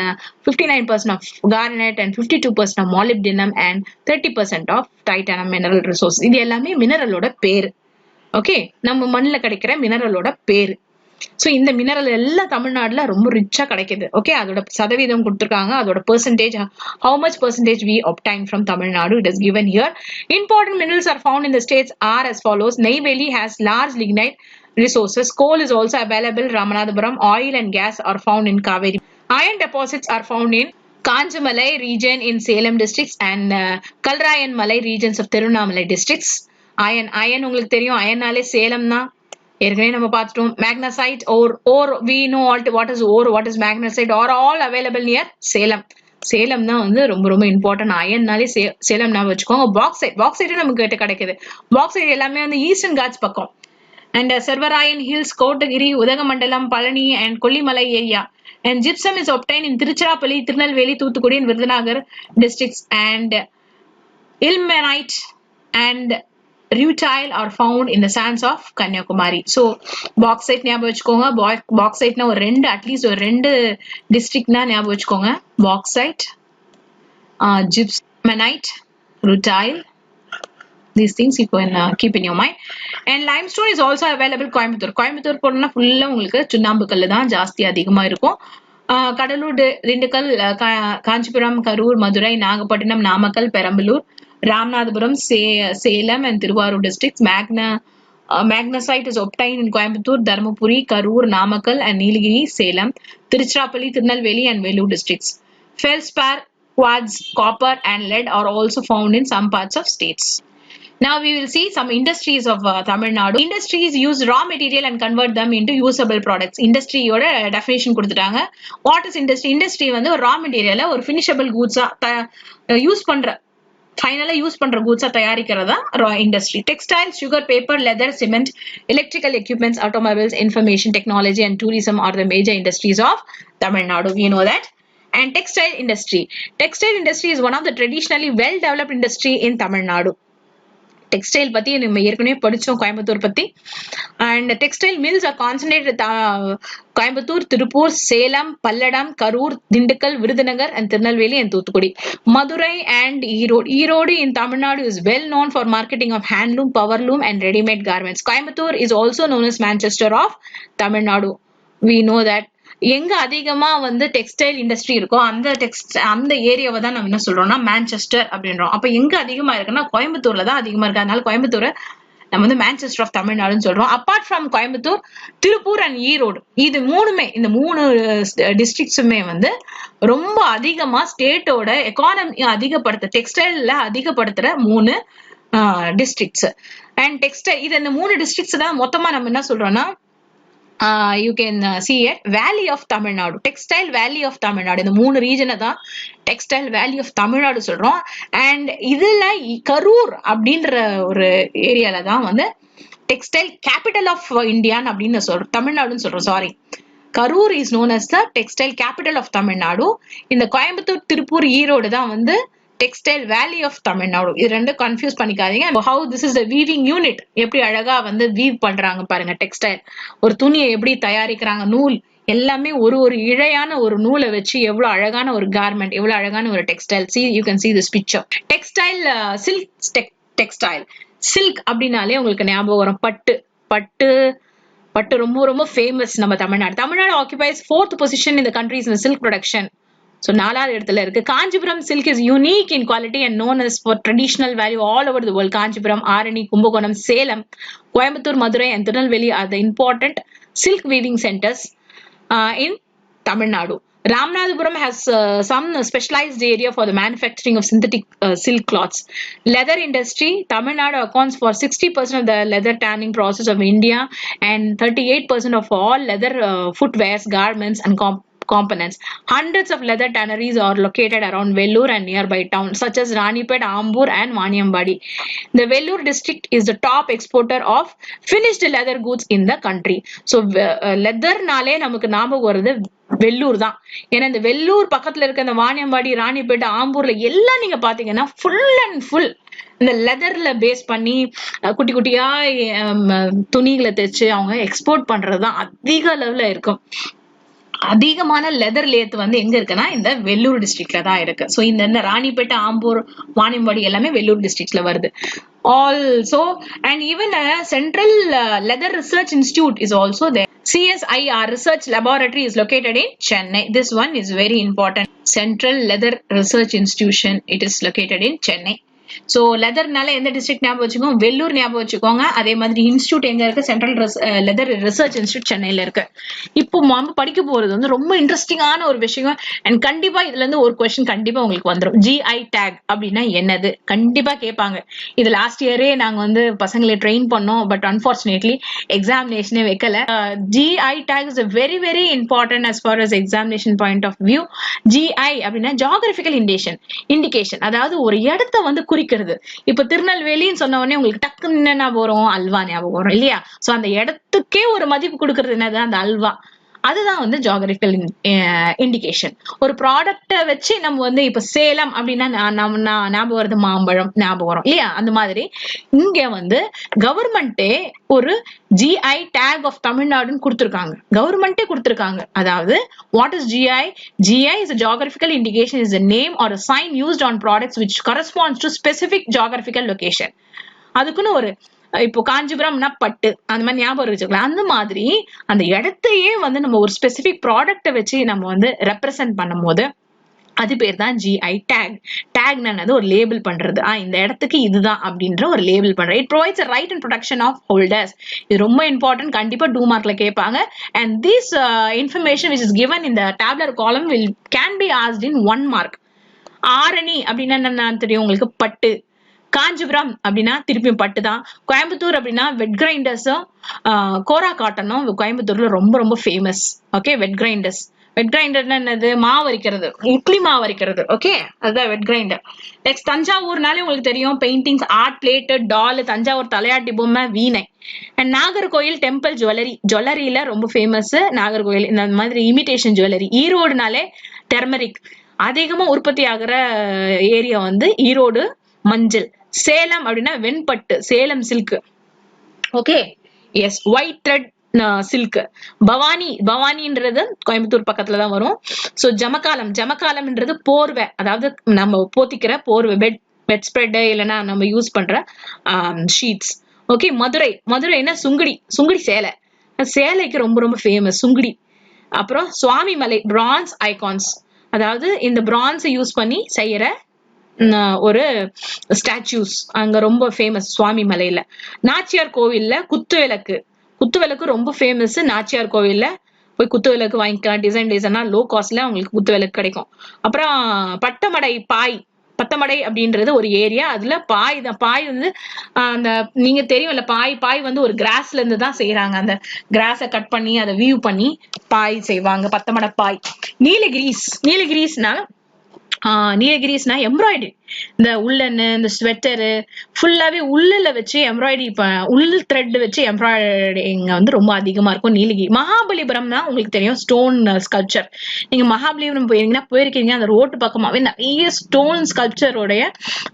59% of garnet, and 52% of molybdenum, and 30% of titanium mineral resources. இது எல்லாமே மினரலோட பேர். ஓகே, நம்ம மண்ணில் கிடைக்கிற மினரலோட பேர். ஸோ இந்த மினரல் எல்லாம் தமிழ்நாடுல ரொம்ப ரிச்சா கிடைக்குது. ஓகே, அதோட சதவீதம் கொடுத்துருக்காங்க, அதோட percentage, how much percentage we obtain from Tamil Nadu, it is given here. Important minerals are found in the states are as follows. Neyveli has large lignite resources. Coal is also available. Ramanathapuram. Oil and gas are found in Kaveri. Iron deposits are found in Kanjamalai region in Salem districts and Kalrayan Malai regions of Tirunnamalai districts. Iron உங்களுக்கு தெரியும், அயனாலே சேலம் தான், ஏற்கனவே நம்ம பார்த்துட்டோம். Magnesite or we know what is ore, what is magnesite, are all available near Salem. Salem தான் வந்து ரொம்ப ரொம்ப இம்பார்ட்டன்ட். அயன்னாலே சேலம் ஞாபகம் வச்சுக்கோங்க. பாக்சைட் நமக்கு கிட்ட கிடைக்குது. பாக்சைட் எல்லாமே வந்து ஈஸ்டர்ன் காட்ஸ் பக்கம். And Servarayan Hills, Kotagiri, Udagamandalam, Palani, and Kollimalai area. And gypsum is obtained in Tiruchirappalli, Tirunelveli, Thoothukudi, and Virudhunagar districts. And ilmenite and rutile are found in the sands of Kanyakumari. So bauxite ஞாபகம் வச்சுக்கோங்க. bauxite னா ஒரு ரெண்டு, அட்லீஸ்ட் ஒரு ரெண்டு டிஸ்ட்ரிக்ட்னா ஞாபகம் வச்சுக்கோங்க. bauxite, gypsumanite, rutile. These things you can keep in your mind. And limestone is also available Coimbatore போனா ஃபுல்லா உங்களுக்கு சுண்ணாம்பு கல்லு தான் ஜாஸ்தி அதிகமா இருக்கும். Cuddalore, Dindigul, Kanchipuram, Karur, Madurai, Nagapattinam, Namakkal, Perambalur, Ramanathapuram, Salem and Tiruvarur districts. Magnesite is obtained in Coimbatore, Dharmapuri, Karur, Namakkal, and Nilgiri, Salem, Tiruchirappalli, Tirunelveli, and Vellore districts. Feldspar, quartz, copper, and lead are also found in some parts of states. Now we will see some industries of Tamil Nadu. Industries use raw material and convert them into usable products. Industry யோட definition கொடுத்துட்டாங்க. What is industry? Industry வந்து ஒரு raw material ஒரு finishable goods யூஸ் பண்ற ஃபைனலா யூஸ் பண்ற கூட்ஸா தயாரிக்கிறதா industry. Textile, sugar, paper, leather, cement, electrical equipments, automobiles, information technology and tourism R the major industries of Tamil Nadu. We know that. And textile industry. Textile industry is one of the traditionally well-developed industry in Tamil Nadu. Textile பத்தி நம்ம ஏற்கனவே படிச்சோம் கோயம்புத்தூர் பத்தி. And textile mills are concentrated Coimbatore, Tiruppur, Salem, Palladam, Karur, Dindigul, Virudhunagar and Tirunelveli and Thoothukudi. Madurai and Erode in Tamil Nadu is well known for marketing of handloom, powerloom and ready-made garments. Coimbatore is also known as Manchester of Tamil Nadu. We know that. எங்க அதிகமா வந்து டெக்ஸ்டைல் இண்டஸ்ட்ரி இருக்கோ அந்த ஏரியாவை தான் நம்ம என்ன சொல்றோம்னா மான்செஸ்டர் அப்படின்றோம். அப்ப எங்க அதிகமா இருக்குன்னா கோயம்புத்தூர்ல தான் அதிகமா இருக்கு. அதனால கோயம்புத்தூரை நம்ம வந்து மான்செஸ்டர் ஆஃப் தமிழ்நாடுன்னு சொல்றோம். Apart from Coimbatore, Tiruppur and Erode, இது மூணுமே, இந்த மூணு டிஸ்ட்ரிக்ட்ஸுமே வந்து ரொம்ப அதிகமா ஸ்டேட்டோட எக்கானமி அதிகப்படுத்த, டெக்ஸ்டைல்ல அதிகப்படுத்துற மூணு டிஸ்ட்ரிக்ட்ஸ். அண்ட் டெக்ஸ்டைல் இது இந்த மூணு டிஸ்ட்ரிக்ட்ஸ் தான் மொத்தமா நம்ம என்ன சொல்றோம்னா you can see it Valley of Tamil Nadu, Textile Valley of Tamil Nadu. இந்த மூணு ரீஜனை தான் Textile Valley of Tamil Nadu சொல்றோம். அண்ட் இதுல கரூர் அப்படின்ற ஒரு ஏரியால தான் வந்து டெக்ஸ்டைல் கேபிட்டல் ஆஃப் இந்தியான்னு அப்படின்னு சொல்றோம், தமிழ்நாடுன்னு சொல்றோம். Sorry, Karur is known as the textile capital of Tamil Nadu. இந்த கோயம்புத்தூர், திருப்பூர், ஈரோடு தான் வந்து டெக்ஸ்டைல் வேலி ஆஃப் தமிழ்நாடு. இது ரெண்டு கன்ஃபியூஸ் பண்ணிக்காதீங்க. How this is the weaving unit, எப்படி அழகா வந்து வீவ் பண்றாங்க பாருங்க. டெக்ஸ்டைல் ஒரு துணியை எப்படி தயாரிக்கிறாங்க, நூல் எல்லாமே ஒரு இழையான ஒரு நூலை வச்சு எவ்வளவு அழகான ஒரு கார்மெண்ட், எவ்வளவு அழகான ஒரு textile. See, you can see this picture. Textile, silk textile. Silk அப்படின்னாலே உங்களுக்கு ஞாபகம் வரும் பட்டு ரொம்ப ரொம்ப ஃபேமஸ் நம்ம Tamil Nadu occupies 4th position in the countries in the silk production. So நாலாவது இடத்துல இருக்கு. Kanchipuram silk is unique in quality and known as for traditional value all over the world. Kanchipuram, Arani, Kumbakonam, Salem, Coimbatore, Madurai and Tirunelveli are the important silk weaving centers in Tamil Nadu. Ramanathapuram has some specialized area for the manufacturing of synthetic silk cloths. Leather industry, Tamil Nadu accounts for 60% of the leather tanning process of India and 38% of all leather footwears, garments and components. Hundreds of leather tanneries are located around Vellore and nearby towns such as Ranipet, Ambur and Vaniyambadi. The Vellore district is the top exporter of finished leather goods in the country. So leather நாலே நமக்கு ஞாபகம் வருது வெள்ளூர் தான். ஏன்னா இந்த வெள்ளூர் பக்கத்துல இருக்க இந்த வாணியம்பாடி, ராணிப்பேட்டை, ஆம்பூர்ல எல்லாம் நீங்க பாத்தீங்கன்னா ஃபுல் அண்ட் ஃபுல் இந்த லெதர்ல பேஸ் பண்ணி குட்டி குட்டியா துணிகளை தைச்சு அவங்க எக்ஸ்போர்ட் பண்றதுதான் அதிக அளவுல இருக்கும். அதிகமான லெதர் லேத் வந்து எங்க இருக்குன்னா இந்த வெள்ளூர் டிஸ்ட்ரிக்ட்ல தான் இருக்கு. சோ இந்த ராணிப்பேட்டை, ஆம்பூர், வாணியம்பாடி எல்லாமே வெள்ளூர் டிஸ்ட்ரிக்ட்ல வருது. Also, and even a central leather research institute is also there. CSIR research laboratory is located in Chennai. This one is very important. Central Leather Research Institution, it is located in Chennai. So லெதர்னால எந்த டிஸ்ட்ரிக்ட் ஞாபகம் வச்சுக்கோங்க, வெள்ளூர் ஞாபகம் வச்சுக்கோங்க. அதே மாதிரி இன்ஸ்டியூட் எங்க இருக்கு, சென்ட்ரல் லெதர் ரிசர்ச் இன்ஸ்டியூட் சென்னையில இருக்கு. இப்போ நம்ம படிக்க போறது வந்து ரொம்ப இன்ட்ரெஸ்டிங்கான ஒரு விஷயம். அண்ட் கண்டிப்பா இதுல இருந்து ஒரு கொஸ்டின் கண்டிப்பா உங்களுக்கு வந்துடும். GI டேக் அப்படின்னா என்னது கண்டிப்பா கேட்பாங்க. இது லாஸ்ட் இயரே நாங்க வந்து பசங்களை ட்ரெயின் பண்ணோம், பட் அன்பார்ச்சுனேட்லி எக்ஸாமினேஷனே வைக்கல. GI tag is very very important as far as examination point of view. GI அப்படின்னா ஜியோகிராபிக்கல் இண்டிகேஷன், அதாவது ஒரு இடத்த வந்து குறிக்கிறது. இப்ப திருநெல்வேலின்னு சொன்ன உடனே உங்களுக்கு டக்குன்னு என்ன ஞாபகம் வரும், அல்வா ஞாபகம் வரும் இல்லையா? சோ அந்த இடத்துக்கே ஒரு மதிப்பு கொடுக்கறது என்னது, அந்த அல்வா. அதுதான் வந்து ஜியோகிராபிக்கல் இண்டிகேஷன். ஒரு ப்ராடக்ட வச்சு நம்ம வந்து இப்ப சேலம் அப்படின்னா ஞாபகம் வருது மாம்பழம் ஞாபகம் வரும் இல்லையா? அந்த மாதிரி இங்க வந்து கவர்மெண்டே ஒரு GI டேக் ஆஃப் தமிழ்நாடுன்னு கொடுத்திருக்காங்க. கவர்மெண்டே கொடுத்திருக்காங்க. அதாவது what is GI? GI is a geographical indication, is a name or a sign used on products which corresponds to specific geographical location. அதுக்குன்னு ஒரு இப்போ காஞ்சிபுரம்னா பட்டு அந்த மாதிரி ஞாபகம் வச்சுக்கலாம். அந்த மாதிரி அந்த இடத்தையே வந்து நம்ம ஒரு ஸ்பெசிபிக் ப்ராடக்ட வச்சு நம்ம வந்து ரெப்ரசென்ட் பண்ணும் போது அது பேர் தான் GI டேக். டேக்னது ஒரு லேபிள் பண்றது, இந்த இடத்துக்கு இதுதான் அப்படின்ற ஒரு லேபிள் பண்றது. It provides a right and protection of holders. இது ரொம்ப இம்பார்ட்டன்ட், கண்டிப்பா 2 மார்க்ல கேட்பாங்க. and this information which is given in the tabular column can be asked in 1 mark. Arani அப்படின்னா என்ன தெரியும் உங்களுக்கு, பட்டு. காஞ்சிபுரம் அப்படின்னா திருப்பியும் பட்டு தான். கோயம்புத்தூர் அப்படின்னா வெட் கிரைண்டர்ஸும் கோரா காட்டனும் கோயம்புத்தூர்ல ரொம்ப ரொம்ப famous. Okay, wet grinders. Wet கிரைண்டர்னா என்னது, மாவு அரைக்கிறது, இட்லி மாவு அரைக்கிறது. ஓகே, அதுதான் வெட் கிரைண்டர். நெக்ஸ்ட் தஞ்சாவூர்னாலே உங்களுக்கு தெரியும், பெயிண்டிங்ஸ், ஆர்ட், பிளேட்டு, டால், தஞ்சாவூர் தலையாட்டி பொம்மை, வீணை. அண்ட் நாகர்கோயில் டெம்பிள் ஜுவல்லரியில ரொம்ப ஃபேமஸ் நாகர்கோயில். இந்த மாதிரி இமிடேஷன் ஜுவல்லரி. ஈரோடுனாலே டெர்மரிக் அதிகமா உற்பத்தி ஆகிற ஏரியா வந்து ஈரோடு. மஞ்சள். சேலம் அப்படின்னா வெண்பட்டு, Salem silk. Okay, yes, white thread silk. பவானின்றது கோயம்புத்தூர் பக்கத்துல தான் வரும். சோ ஜமக்காலம்ன்றது போர்வை, அதாவது நம்ம போத்திக்கிற போர்வை, பெட் ஸ்ப்ரெட் இல்லைன்னா நம்ம யூஸ் பண்ற ஷீட்ஸ். ஓகே, மதுரைன்னா சுங்குடி சேலை. சேலைக்கு ரொம்ப ரொம்ப ஃபேமஸ் சுங்குடி. அப்புறம் சுவாமிமலை, பிரான்ஸ் ஐகான்ஸ், அதாவது இந்த பிரான்ஸை யூஸ் பண்ணி செய்யற ஒரு ஸ்டாச்சூஸ் அங்க ரொம்ப ஃபேமஸ் சுவாமி மலையில. நாச்சியார் கோவில்ல குத்துவிளக்கு ரொம்ப ஃபேமஸ். நாச்சியார் கோவில்ல போய் குத்துவிளக்கு வாங்கிக்கலாம். டிசைனா லோ காஸ்ட்ல உங்களுக்கு குத்துவிளக்கு கிடைக்கும். அப்புறம் பத்தமடை அப்படின்றது ஒரு ஏரியா. அதுல பாய் வந்து அந்த நீங்க தெரியும்ல, பாய் வந்து ஒரு கிராஸ்ல இருந்து தான் செய்யறாங்க. அந்த கிராஸை கட் பண்ணி அதை வியூ பண்ணி பாய் செய்வாங்க, பத்தமடை பாய். நீலகிரிஸ்னா எம்ப்ராய்டரி. இந்த உள்ளன்னு, இந்த ஸ்வெட்டரு ஃபுல்லாவே உள்ளல வச்சு எம்ப்ராய்டரி, உள் த்ரெட் வச்சு எம்ப்ராய்டரிங்க வந்து ரொம்ப அதிகமா இருக்கும் நீலகிரி. மகாபலிபுரம்னா உங்களுக்கு தெரியும், ஸ்டோன் ஸ்கல்ப்சர். நீங்க மகாபலிபுரம் போயிருக்கீங்க, அந்த ரோட்டு பக்கமாவே நிறைய ஸ்டோன் ஸ்கல்ப்சரோடைய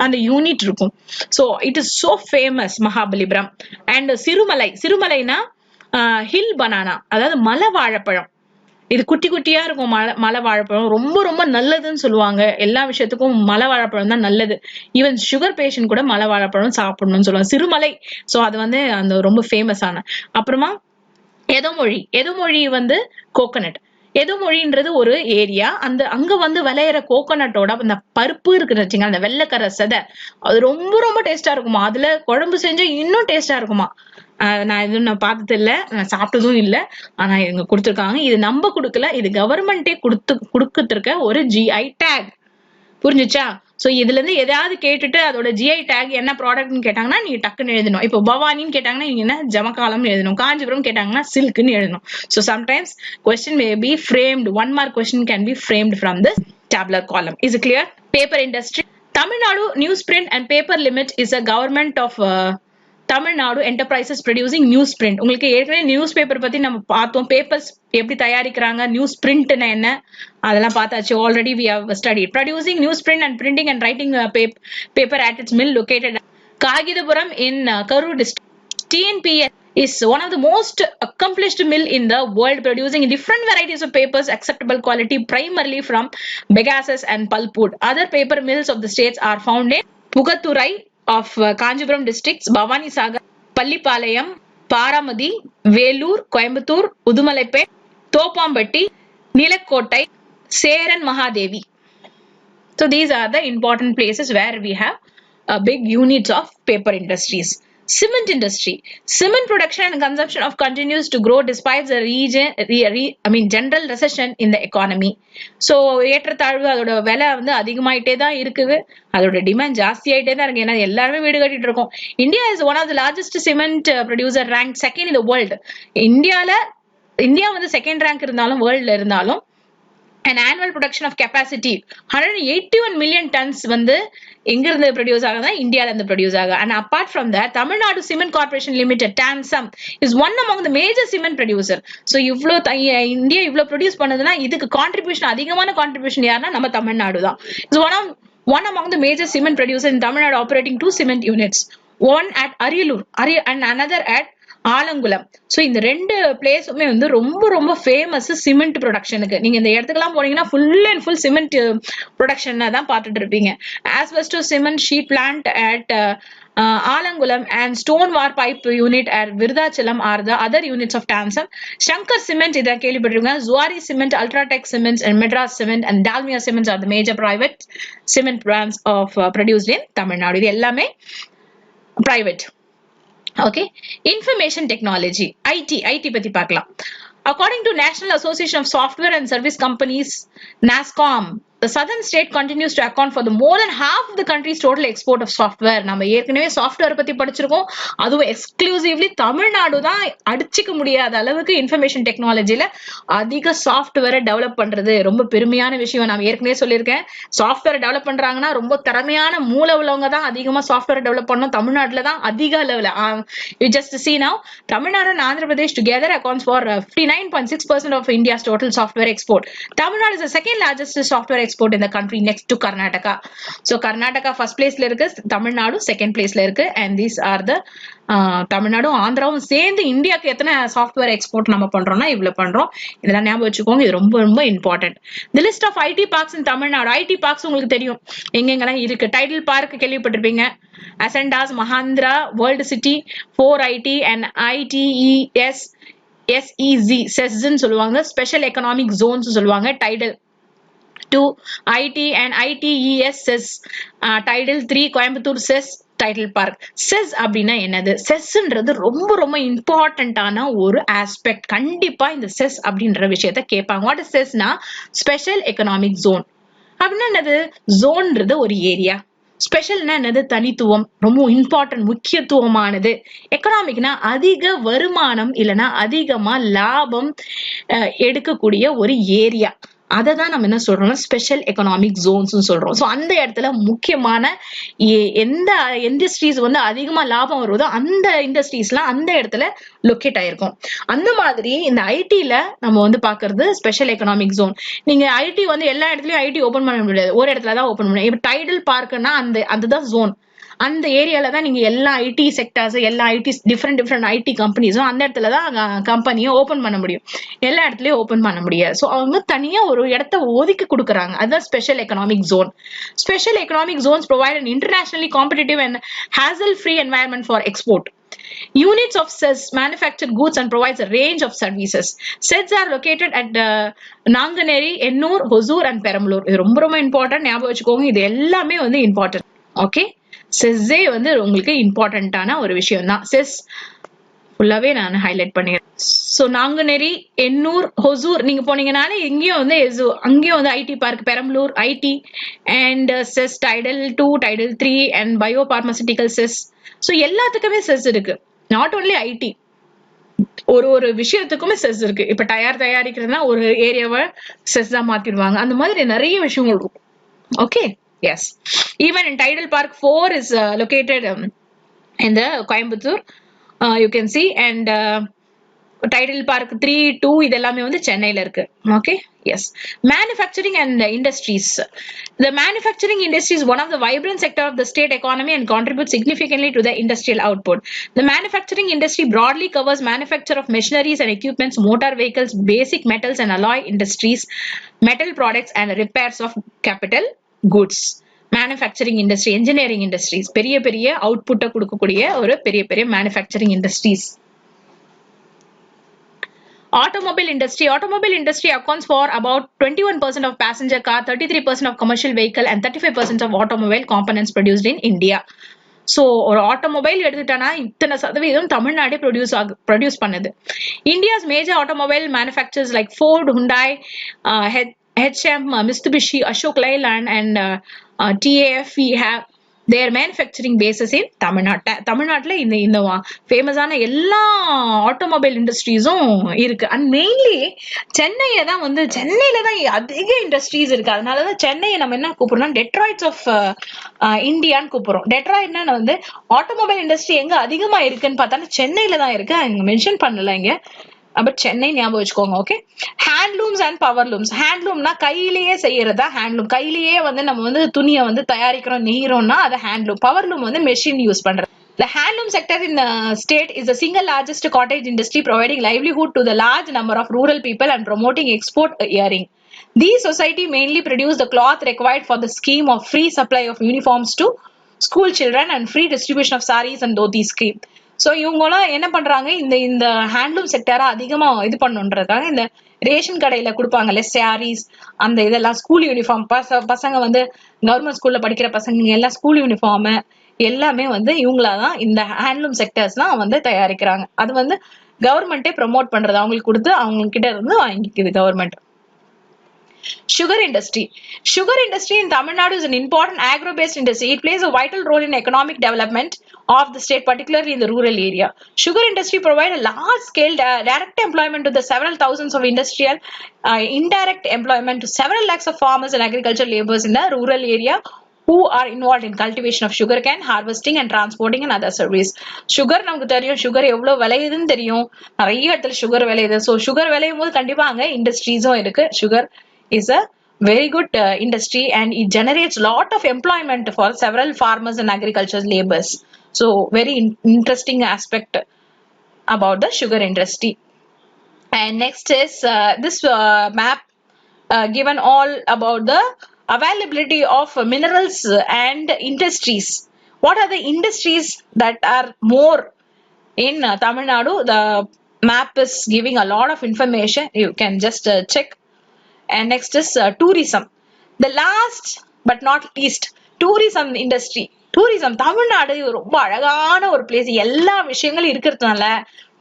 அந்த யூனிட் இருக்கும். So it is so famous Mahabalipuram. And சிறுமலைனா ஹில் பனானா, அதாவது மலை வாழைப்பழம். இது குட்டி குட்டியா இருக்கும். மலை வாழைப்பழம் ரொம்ப ரொம்ப நல்லதுன்னு சொல்லுவாங்க. எல்லா விஷயத்துக்கும் மலை வாழைப்பழம் தான் நல்லது. ஈவன் சுகர் பேஷண்ட் கூட மலை வாழைப்பழம் சாப்பிடணும்னு சொல்லுவாங்க. சிறுமலை, சோ அது வந்து அந்த ரொம்ப ஃபேமஸ் ஆன. அப்புறமா எதோமொழி வந்து கோகனட். எதுமொழின்றது ஒரு ஏரியா. அங்க வந்து விளையிற கோகோனட்டோட அந்த பருப்பு இருக்குன்னு அந்த வெள்ளைக்கரை சதை, அது ரொம்ப ரொம்ப டேஸ்டா இருக்குமா. அதுல குழம்பு செஞ்சா இன்னும் டேஸ்டா இருக்குமா. நான் எதுவும் நான் பார்த்தது இல்ல, நான் சாப்பிட்டதும் இல்ல. ஆனா இவங்க கொடுத்துருக்காங்க. இது நம்ம கொடுக்கல, இது கவர்மெண்டே கொடுத்துருக்க ஒரு GI டேக். புரிஞ்சுச்சா? சோ இதுல இருந்து எதாவது கேட்டுட்டு அதோட GI டேக் என்ன ப்ராடக்ட்னு கேட்டாங்கன்னா நீங்க டக்குன்னு எழுதணும். இப்போ பவானின்னு கேட்டாங்கன்னா நீங்க என்ன ஜமக்காலம்னு எழுதணும். காஞ்சிபுரம் கேட்டாங்கன்னா சில்க்னு எழுதணும். So sometimes question may be framed, 1 mark question can be framed from this tabular column. Is it clear? Paper industry. Tamil Nadu newsprint and paper limit is a government of Tamil Nadu enterprises producing newsprint. உங்களுக்கு ஏற்கனவே நியூஸ் பேப்பர் பத்தி நம்ம பார்த்தோம். பேப்பர்ஸ் எப்படி தயாரிக்கிறாங்க, நியூஸ் பிரிண்ட்னா என்ன, அதெல்லாம் பார்த்தாச்சு. Already we have studied. Producing newsprint and printing and writing paper at its mill located at Kagidapuram in Karur district. TNPS is one of the most accomplished mill in the world, producing different varieties of papers acceptable quality primarily from bagasse and pulpwood. Other paper mills of the states are found in Pugathurai of Kanjipuram districts, Bhavani Sagar, Pallipalayam, Paramadi, Velur, Coimbatore, Udumalaippet, Thopambatti, Nilakottai, Seran Mahadevi. So these are the important places where we have big units of paper industries. Cement industry. Cement production and consumption of continues to grow despite the general recession in the economy. So ஏற்றத்தாழ்வு, அதோட விலை வந்து அதிகமாயிட்டே தான் இருக்குது, அதோட டிமாண்ட் ஜாஸ்தி ஆயிட்டே தான் இருக்கு. ஏன்னா எல்லாருமே வீடு கட்டிட்டு இருக்கோம். India is one of the largest cement producer, rank second in the world. India வந்து செகண்ட் ரேங்க் இருந்தாலும் வேர்ல்ட்ல இருந்தாலும் an annual production of capacity 181 million tons வந்து எங்க இருந்து ப்ரொடியூஸ் ஆகுதா, இந்தியால இருந்து ப்ரொடியூஸ் ஆகுது. And apart from that, Tamil Nadu Cement Corporation Limited, TANSAM, is one among the major cement producer. So இவ்ளோ இந்தியா இவ்ளோ ப்ரொடியூஸ் பண்ணதுன்னா இதுக்கு கான்ட்ரிபியூஷன், அதிகமான கான்ட்ரிபியூஷன் யாருன்னா நம்ம தமிழ்நாடு தான். Is one among the major cement producers in Tamil Nadu, operating 2 cement units, one at Ariyalur and another at Alangulam. So இந்த ரெண்டு பிளேஸுமே வந்து ரொம்ப ரொம்ப ஃபேமஸ் சிமெண்ட் ப்ரொடக்ஷனுக்கு. நீங்க இந்த இடத்துக்குலாம் போனீங்கன்னா full and full cement production தான் பார்த்துட்டு இருப்பீங்க. Asbestos cement sheet plant at Alangulam and stone war pipe unit at Virudhachalam are the other units of TANSAM. Shankar cement இத கேள்விப்பட்டிருக்கீங்க. Zuari cement, Ultratech cements and Madras cement and Dalmia cements are the major private cement brands of produced in Tamil Nadu. இது எல்லாமே private. Okay, information technology, IT பத்தி பார்க்கலாம். According to National Association of Software and Service Companies, NASSCOM, the southern state continues to account for the more than half of the country's total export of software. நம்ம ஏற்கனவே சாஃப்ட்வேர் பத்தி படிச்சிருக்கோம். அதுவும் எக்ஸ்க்ளூசிவ்லி தமிழ்நாடு தான் அடிச்சுக்க முடியாத அளவுக்கு இன்ஃபர்மேஷன் டெக்னாலஜில அதிக சாஃப்ட்வேரை டெவலப் பண்றது ரொம்ப பெருமையான விஷயம். நான் ஏற்கனவே சொல்லியிருக்கேன், சாஃப்ட்வேர் டெவலப் பண்றாங்கன்னா ரொம்ப திறமையான மூளை உள்ளவங்க தான் அதிகமா சாஃப்ட்வேர் டெவலப் பண்ணணும். தமிழ்நாட்டுல தான் அதிக அளவுல. You just see now, Tamil Nadu and Andhra Pradesh together accounts for 59.6% of India's total software export. Tamil Nadu is the second largest software export in the country next to Karnataka. So Karnataka first place la irukku, Tamil Nadu second place la irukku, and these are the Tamil Nadu ஆந்திராவும் சேர்ந்து இந்தியாக்கு எத்தனை சாஃப்ட்வேர் எக்ஸ்போர்ட் நம்ம பண்றோம்னா இவ்வளவு பண்றோம். இதெல்லாம் ஞாபகம் வச்சுக்கோங்க, இது ரொம்ப ரொம்ப important. The list of IT parks in Tamil Nadu. IT parks உங்களுக்கு தெரியும் எங்கெங்கெல்லாம் இருக்கு. டைட்டில் பார்க் கேள்விப்பட்டிருப்பீங்க. Ascendas, Mahindra, world city, 4IT and ITES SEZ செஸ்ன்னு சொல்லுவாங்க. ஸ்பெஷல் எக்கனாமிக் ஜோன்ஸ் சொல்லுவாங்க. Tidel 2 IT and ITES SEZ. Tidel 3 Coimbatore SEZ Tidel park. SEZ அப்படின்னா என்னது? செஸ்ன்றது ரொம்ப ரொம்ப இம்பார்ட்டன்டான ஒரு ஆஸ்பெக்ட். கண்டிப்பா இந்த செஸ் அப்படின்ற விஷயத்த கேட்பாங்க. வாட் இஸ் செஸ்னா ஸ்பெஷல் எக்கனாமிக் ஜோன் அப்படின்னா என்னது? ஜோன்றது ஒரு ஏரியா. ஸ்பெஷல்னா என்னது? தனித்துவம், ரொம்ப இம்பார்ட்டன்ட், முக்கியத்துவமானது. எக்கனாமிக்னா அதிக வருமானம் இல்லைன்னா அதிகமா லாபம் எடுக்கக்கூடிய ஒரு ஏரியா. அதை தான் நம்ம என்ன சொல்றோம்னா ஸ்பெஷல் எக்கனாமிக் ஜோன்ஸ் சொல்றோம். ஸோ அந்த இடத்துல முக்கியமான எந்த இண்டஸ்ட்ரீஸ் வந்து அதிகமா லாபம் வருவதோ அந்த இண்டஸ்ட்ரீஸ்லாம் அந்த இடத்துல லொக்கேட் ஆயிருக்கும். அந்த மாதிரி இந்த ஐடில நம்ம வந்து பாக்குறது ஸ்பெஷல் எக்கனாமிக் ஜோன். நீங்க ஐடி வந்து எல்லா இடத்துலயும் ஐடி ஓபன் பண்ண முடியாது, ஒரு இடத்துல தான் ஓபன் பண்ண. இப்ப டைட்டில் பார்க்னா அதுதான் ஜோன். அந்த ஏரியால தான் நீங்க எல்லா ஐடி செக்டர்ஸ், எல்லா டிஃப்ரெண்ட் ஐடி கம்பெனிஸும் அந்த இடத்துல தான் கம்பெனியை ஓபன் பண்ண முடியும். எல்லா இடத்துலயும் ஓபன் பண்ண முடியாது. ஸோ அவங்க தனியா ஒரு இடத்த ஒதுக்கி கொடுக்குறாங்க. அதுதான் special economic zone. Special economic zones provide an internationally competitive and hassle-free environment for export. Units of CEZ manufacture goods and provides a range of services. CEZ are located at Nanganeri, Ennur, Hosur and Perambalur. இது ரொம்ப ரொம்ப இம்பார்ட்டன்ட், ஞாபகம் வச்சுக்கோங்க. இது எல்லாமே வந்து இம்பார்ட்டன்ட். ஓகே, செஸ்ஸே வந்து உங்களுக்கு இம்பார்ட்டன்டான ஒரு விஷயம் தான். செஸ் ஃபுல்லாவே நான் ஹைலைட் பண்ணிடுறேன். ஸோ நாங்குநேரி, எண்ணூர், ஹொசூர் நீங்க போனீங்கனாலே இங்கேயும் வந்து அங்கேயும் வந்து IT park, Perambalur IT and SEZ Tidel 2, Tidel 3 and bio pharmaceutical SEZ. So எல்லாத்துக்குமே செஸ் இருக்கு, நாட் ஓன்லி ஐடி. ஒரு விஷயத்துக்குமே செஸ் இருக்கு. இப்ப டயர் தயாரிக்கிறதுனா ஒரு ஏரியாவை செஸ் தான் மாத்திடுவாங்க. அந்த மாதிரி நிறைய விஷயங்கள் இருக்கும். Okay, yes. Even in Tidel park 4 is located in the Coimbatore, you can see, and Tidal Park 3, 2 இதெல்லாமே வந்து சென்னையில இருக்கு. Okay, yes. Manufacturing and industries. The manufacturing industry is one of the vibrant sector of the state economy and contributes significantly to the industrial output. The manufacturing industry broadly covers manufacture of machineries and equipments, motor vehicles, basic metals and alloy industries, metal products and repairs of capital goods. Manufacturing industry, engineering industries, பெரிய பெரிய அவுட்புட்டை கொடுக்கக்கூடிய ஒரு பெரிய manufacturing industries. Automobile industry accounts for about 21% of passenger car, 33% of commercial vehicle and 35% of automobile components produced in India. So ஒரு ஆட்டோமொபைல் எடுத்துட்டானா இத்தனை சதவீதம் தமிழ்நாடே ப்ரொடியூஸ் பண்ணுது. India's major automobile manufacturers like Ford, Hyundai, HM, Mitsubishi, Ashok Leyland and TAF have their manufacturing bases in தமிழ்நாட்டுல இந்த ஃபேமஸான எல்லா ஆட்டோமொபைல் இண்டஸ்ட்ரீஸும் இருக்கு. அண்ட் மெயின்லி சென்னையில தான் அதிக இண்டஸ்ட்ரீஸ் இருக்கு. அதனாலதான் சென்னையை நம்ம என்ன கூப்பிடுறோம், டெட்ராய்ட்ஸ் ஆஃப் இந்தியான்னு கூப்பிடுறோம். டெட்ராய்ட்னா வந்து ஆட்டோமொபைல் இண்டஸ்ட்ரி எங்க அதிகமா இருக்குன்னு பார்த்தா சென்னையில தான் இருக்கு. அங்க மென்ஷன் பண்ணல இங்க, பட் சென்னை ஞாபகம் வச்சுக்கோங்க. Okay, handlooms and powerlooms. ஹேண்ட்லூம்னா கையிலேயே செய்யறதா ஹேண்ட்லூம். கையிலேயே வந்து நம்ம வந்து துணியை வந்து தயாரிக்கிறோம், நெய்கிறோம்னா அது ஹேண்ட்லூம். பவர்லூம் வந்து மெஷின் யூஸ் பண்றது. The handloom sector in the state is the single largest cottage industry, providing livelihood to the large number of rural people and promoting export earning. These society mainly produce the cloth required for the scheme of free supply of uniforms to school children and free distribution of sarees and dhotis scheme. So இவங்கெல்லாம் என்ன பண்றாங்க, இந்த ஹேண்ட்லூம் செக்டரா அதிகமா இது பண்ணுன்றதுக்காக இந்த ரேஷன் கடையில கொடுப்பாங்கல்ல சாரீஸ், அந்த இதெல்லாம் ஸ்கூல் யூனிஃபார்ம், பசங்க வந்து கவர்மெண்ட் ஸ்கூல்ல படிக்கிற பசங்க எல்லாம் ஸ்கூல் யூனிஃபார்ம் எல்லாமே வந்து இவங்களாதான் இந்த ஹேண்ட்லூம் செக்டர்ஸ்லாம் வந்து தயாரிக்கிறாங்க. அது வந்து கவர்மெண்டே ப்ரமோட் பண்றது, அவங்களுக்கு கொடுத்து அவங்க கிட்ட இருந்து வாங்கிக்குது government. Sugar industry in Tamil Nadu is an important agro-based industry. It plays a vital role in economic development of the state, particularly in the rural area. Sugar industry provides a large-scale direct employment to the several thousands of industrial, indirect employment to several lakhs of farmers and agricultural laborers in the rural area who are involved in cultivation of sugarcane, harvesting and transporting and other service. Sugar நமக்கு தெரியும், சுகர் எவ்வளவு விளையுதுன்னு தெரியும், நிறைய இடத்துல சுகர் விளையுது. ஸோ சுகர் விளையும் போது கண்டிப்பா அங்க இண்டஸ்ட்ரீஸும் இருக்கு. Sugar is a very good industry and it generates lot of employment for several farmers and agricultural laborers. So very interesting aspect about the sugar industry. And next is this map given all about the availability of minerals and industries. What are the industries that are more in Tamil Nadu? The map is giving a lot of information. You can just check. And next is tourism. The last but not least, tourism industry. Tourism Tamil Nadu ரொம்ப அழகான ஒரு பிளேஸ். எல்லா விஷயங்களும் இருக்கிறதுனால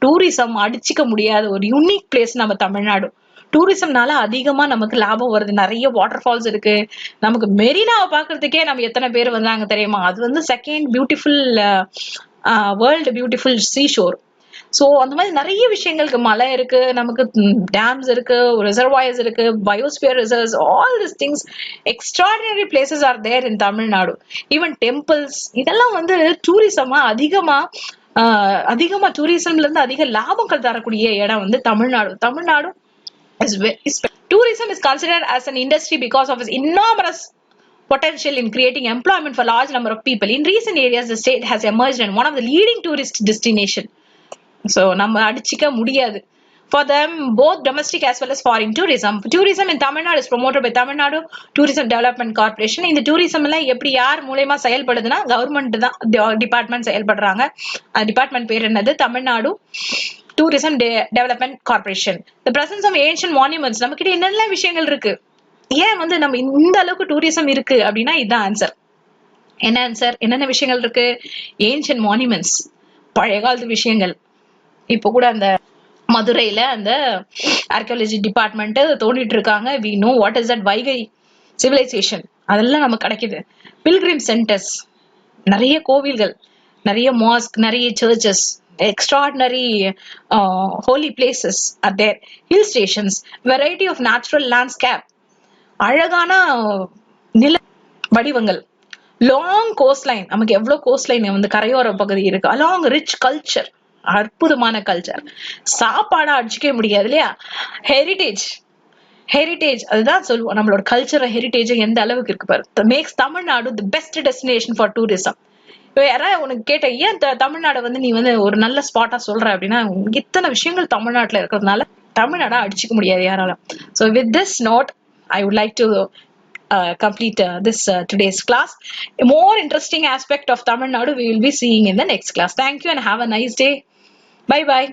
டூரிசம் அடிச்சுக்க முடியாத ஒரு யூனிக் பிளேஸ் நம்ம தமிழ்நாடு. டூரிசம்னால அதிகமா நமக்கு லாபம் வருது. நிறைய வாட்டர் ஃபால்ஸ் இருக்கு. நமக்கு மெரினாவை பாக்குறதுக்கே நம்ம எத்தனை பேர் வந்தாங்க தெரியுமா? அது வந்து second beautiful world beautiful seashore. So அந்த மாதிரி நிறைய விஷயங்களுக்கு மலை இருக்கு, நமக்கு டேம்ஸ் இருக்கு, ரிசர்வாயர்ஸ் இருக்கு, biosphere reserves, all this things, extraordinary places are there in Tamil Nadu. Even temples, இதெல்லாம் வந்து டூரிசமா அதிகமா டூரிசம்ல இருந்து அதிக லாபங்கள் தரக்கூடிய இடம் வந்து Tamil Nadu tourism is considered as an industry because of its enormous potential in creating employment for large number of people. In recent years, the state has emerged as one of the leading tourist destination. So நம்ம அடிச்சிக்க முடியாது. for them, both domestic as well as foreign tourism. Tourism in Tamil Nadu is promoted by Tamil Nadu Tourism Development Corporation. இந்த tourism எல்லாம் எப்படி யார் மூலமா செயல்படுதுன்னா கவர்மெண்ட் தான் டிபார்ட்மெண்ட் செயல்படுறாங்க. டிபார்ட்மெண்ட் பேர் என்னது? Tamil Nadu tourism development corporation. The presence of ancient monuments. நம்ம கிட்ட என்னென்ன விஷயங்கள் இருக்கு? ஏன் வந்து நம்ம இந்த அளவுக்கு டூரிசம் இருக்கு அப்படின்னா இதுதான் ஆன்சர். என்ன ஆன்சர்? என்னென்ன விஷயங்கள் இருக்கு? ஏன்ஷியன்ட் மானுமெண்ட்ஸ், பழைய காலத்து விஷயங்கள். இப்போ கூட அந்த மதுரையில அந்த ஆர்கியாலஜி டிபார்ட்மெண்ட் தோண்டிட்டு இருக்காங்க. We know what is that Vaigai civilisation, அதெல்லாம் நமக்கு கிடைக்குது. பில்கிரிம் சென்டர்ஸ், நிறைய கோவில்கள், நிறைய மாஸ்க், நிறைய churches, extraordinary holy places are there. Hill stations, variety of natural landscape, அழகான நில வடிவங்கள், லாங் கோஸ்ட் லைன். நமக்கு எவ்வளவு கோஸ்ட் லைன் வந்து கரையோர பகுதி இருக்கு. அலாங் ரிச் கல்ச்சர், அற்புதமான கல்ச்சர். சாப்பாடா அடிச்சுக்கவே முடியாது இல்லையா? ஹெரிட்டேஜ், ஹெரிட்டேஜ் அதுதான் சொல்லுவோம். நம்மளோட கல்ச்சர் ஹெரிட்டேஜ் எந்த அளவுக்கு இருக்கு பாரு. Makes Tamil Nadu the best destination for tourism. இப்போ யாராவது உனக்கு கேட்ட ஏன் தமிழ்நாடு வந்து நீ வந்து ஒரு நல்ல ஸ்பாட்டா சொல்ற அப்படின்னா, இத்தனை விஷயங்கள் தமிழ்நாட்டுல இருக்கிறதுனால தமிழ்நாடா அடிச்சுக்க முடியாது யாராலும். So with this note I would like to complete this today's class. A more interesting aspect of Tamil Nadu we will be seeing in the next class. Thank you and have a nice day. Bye bye.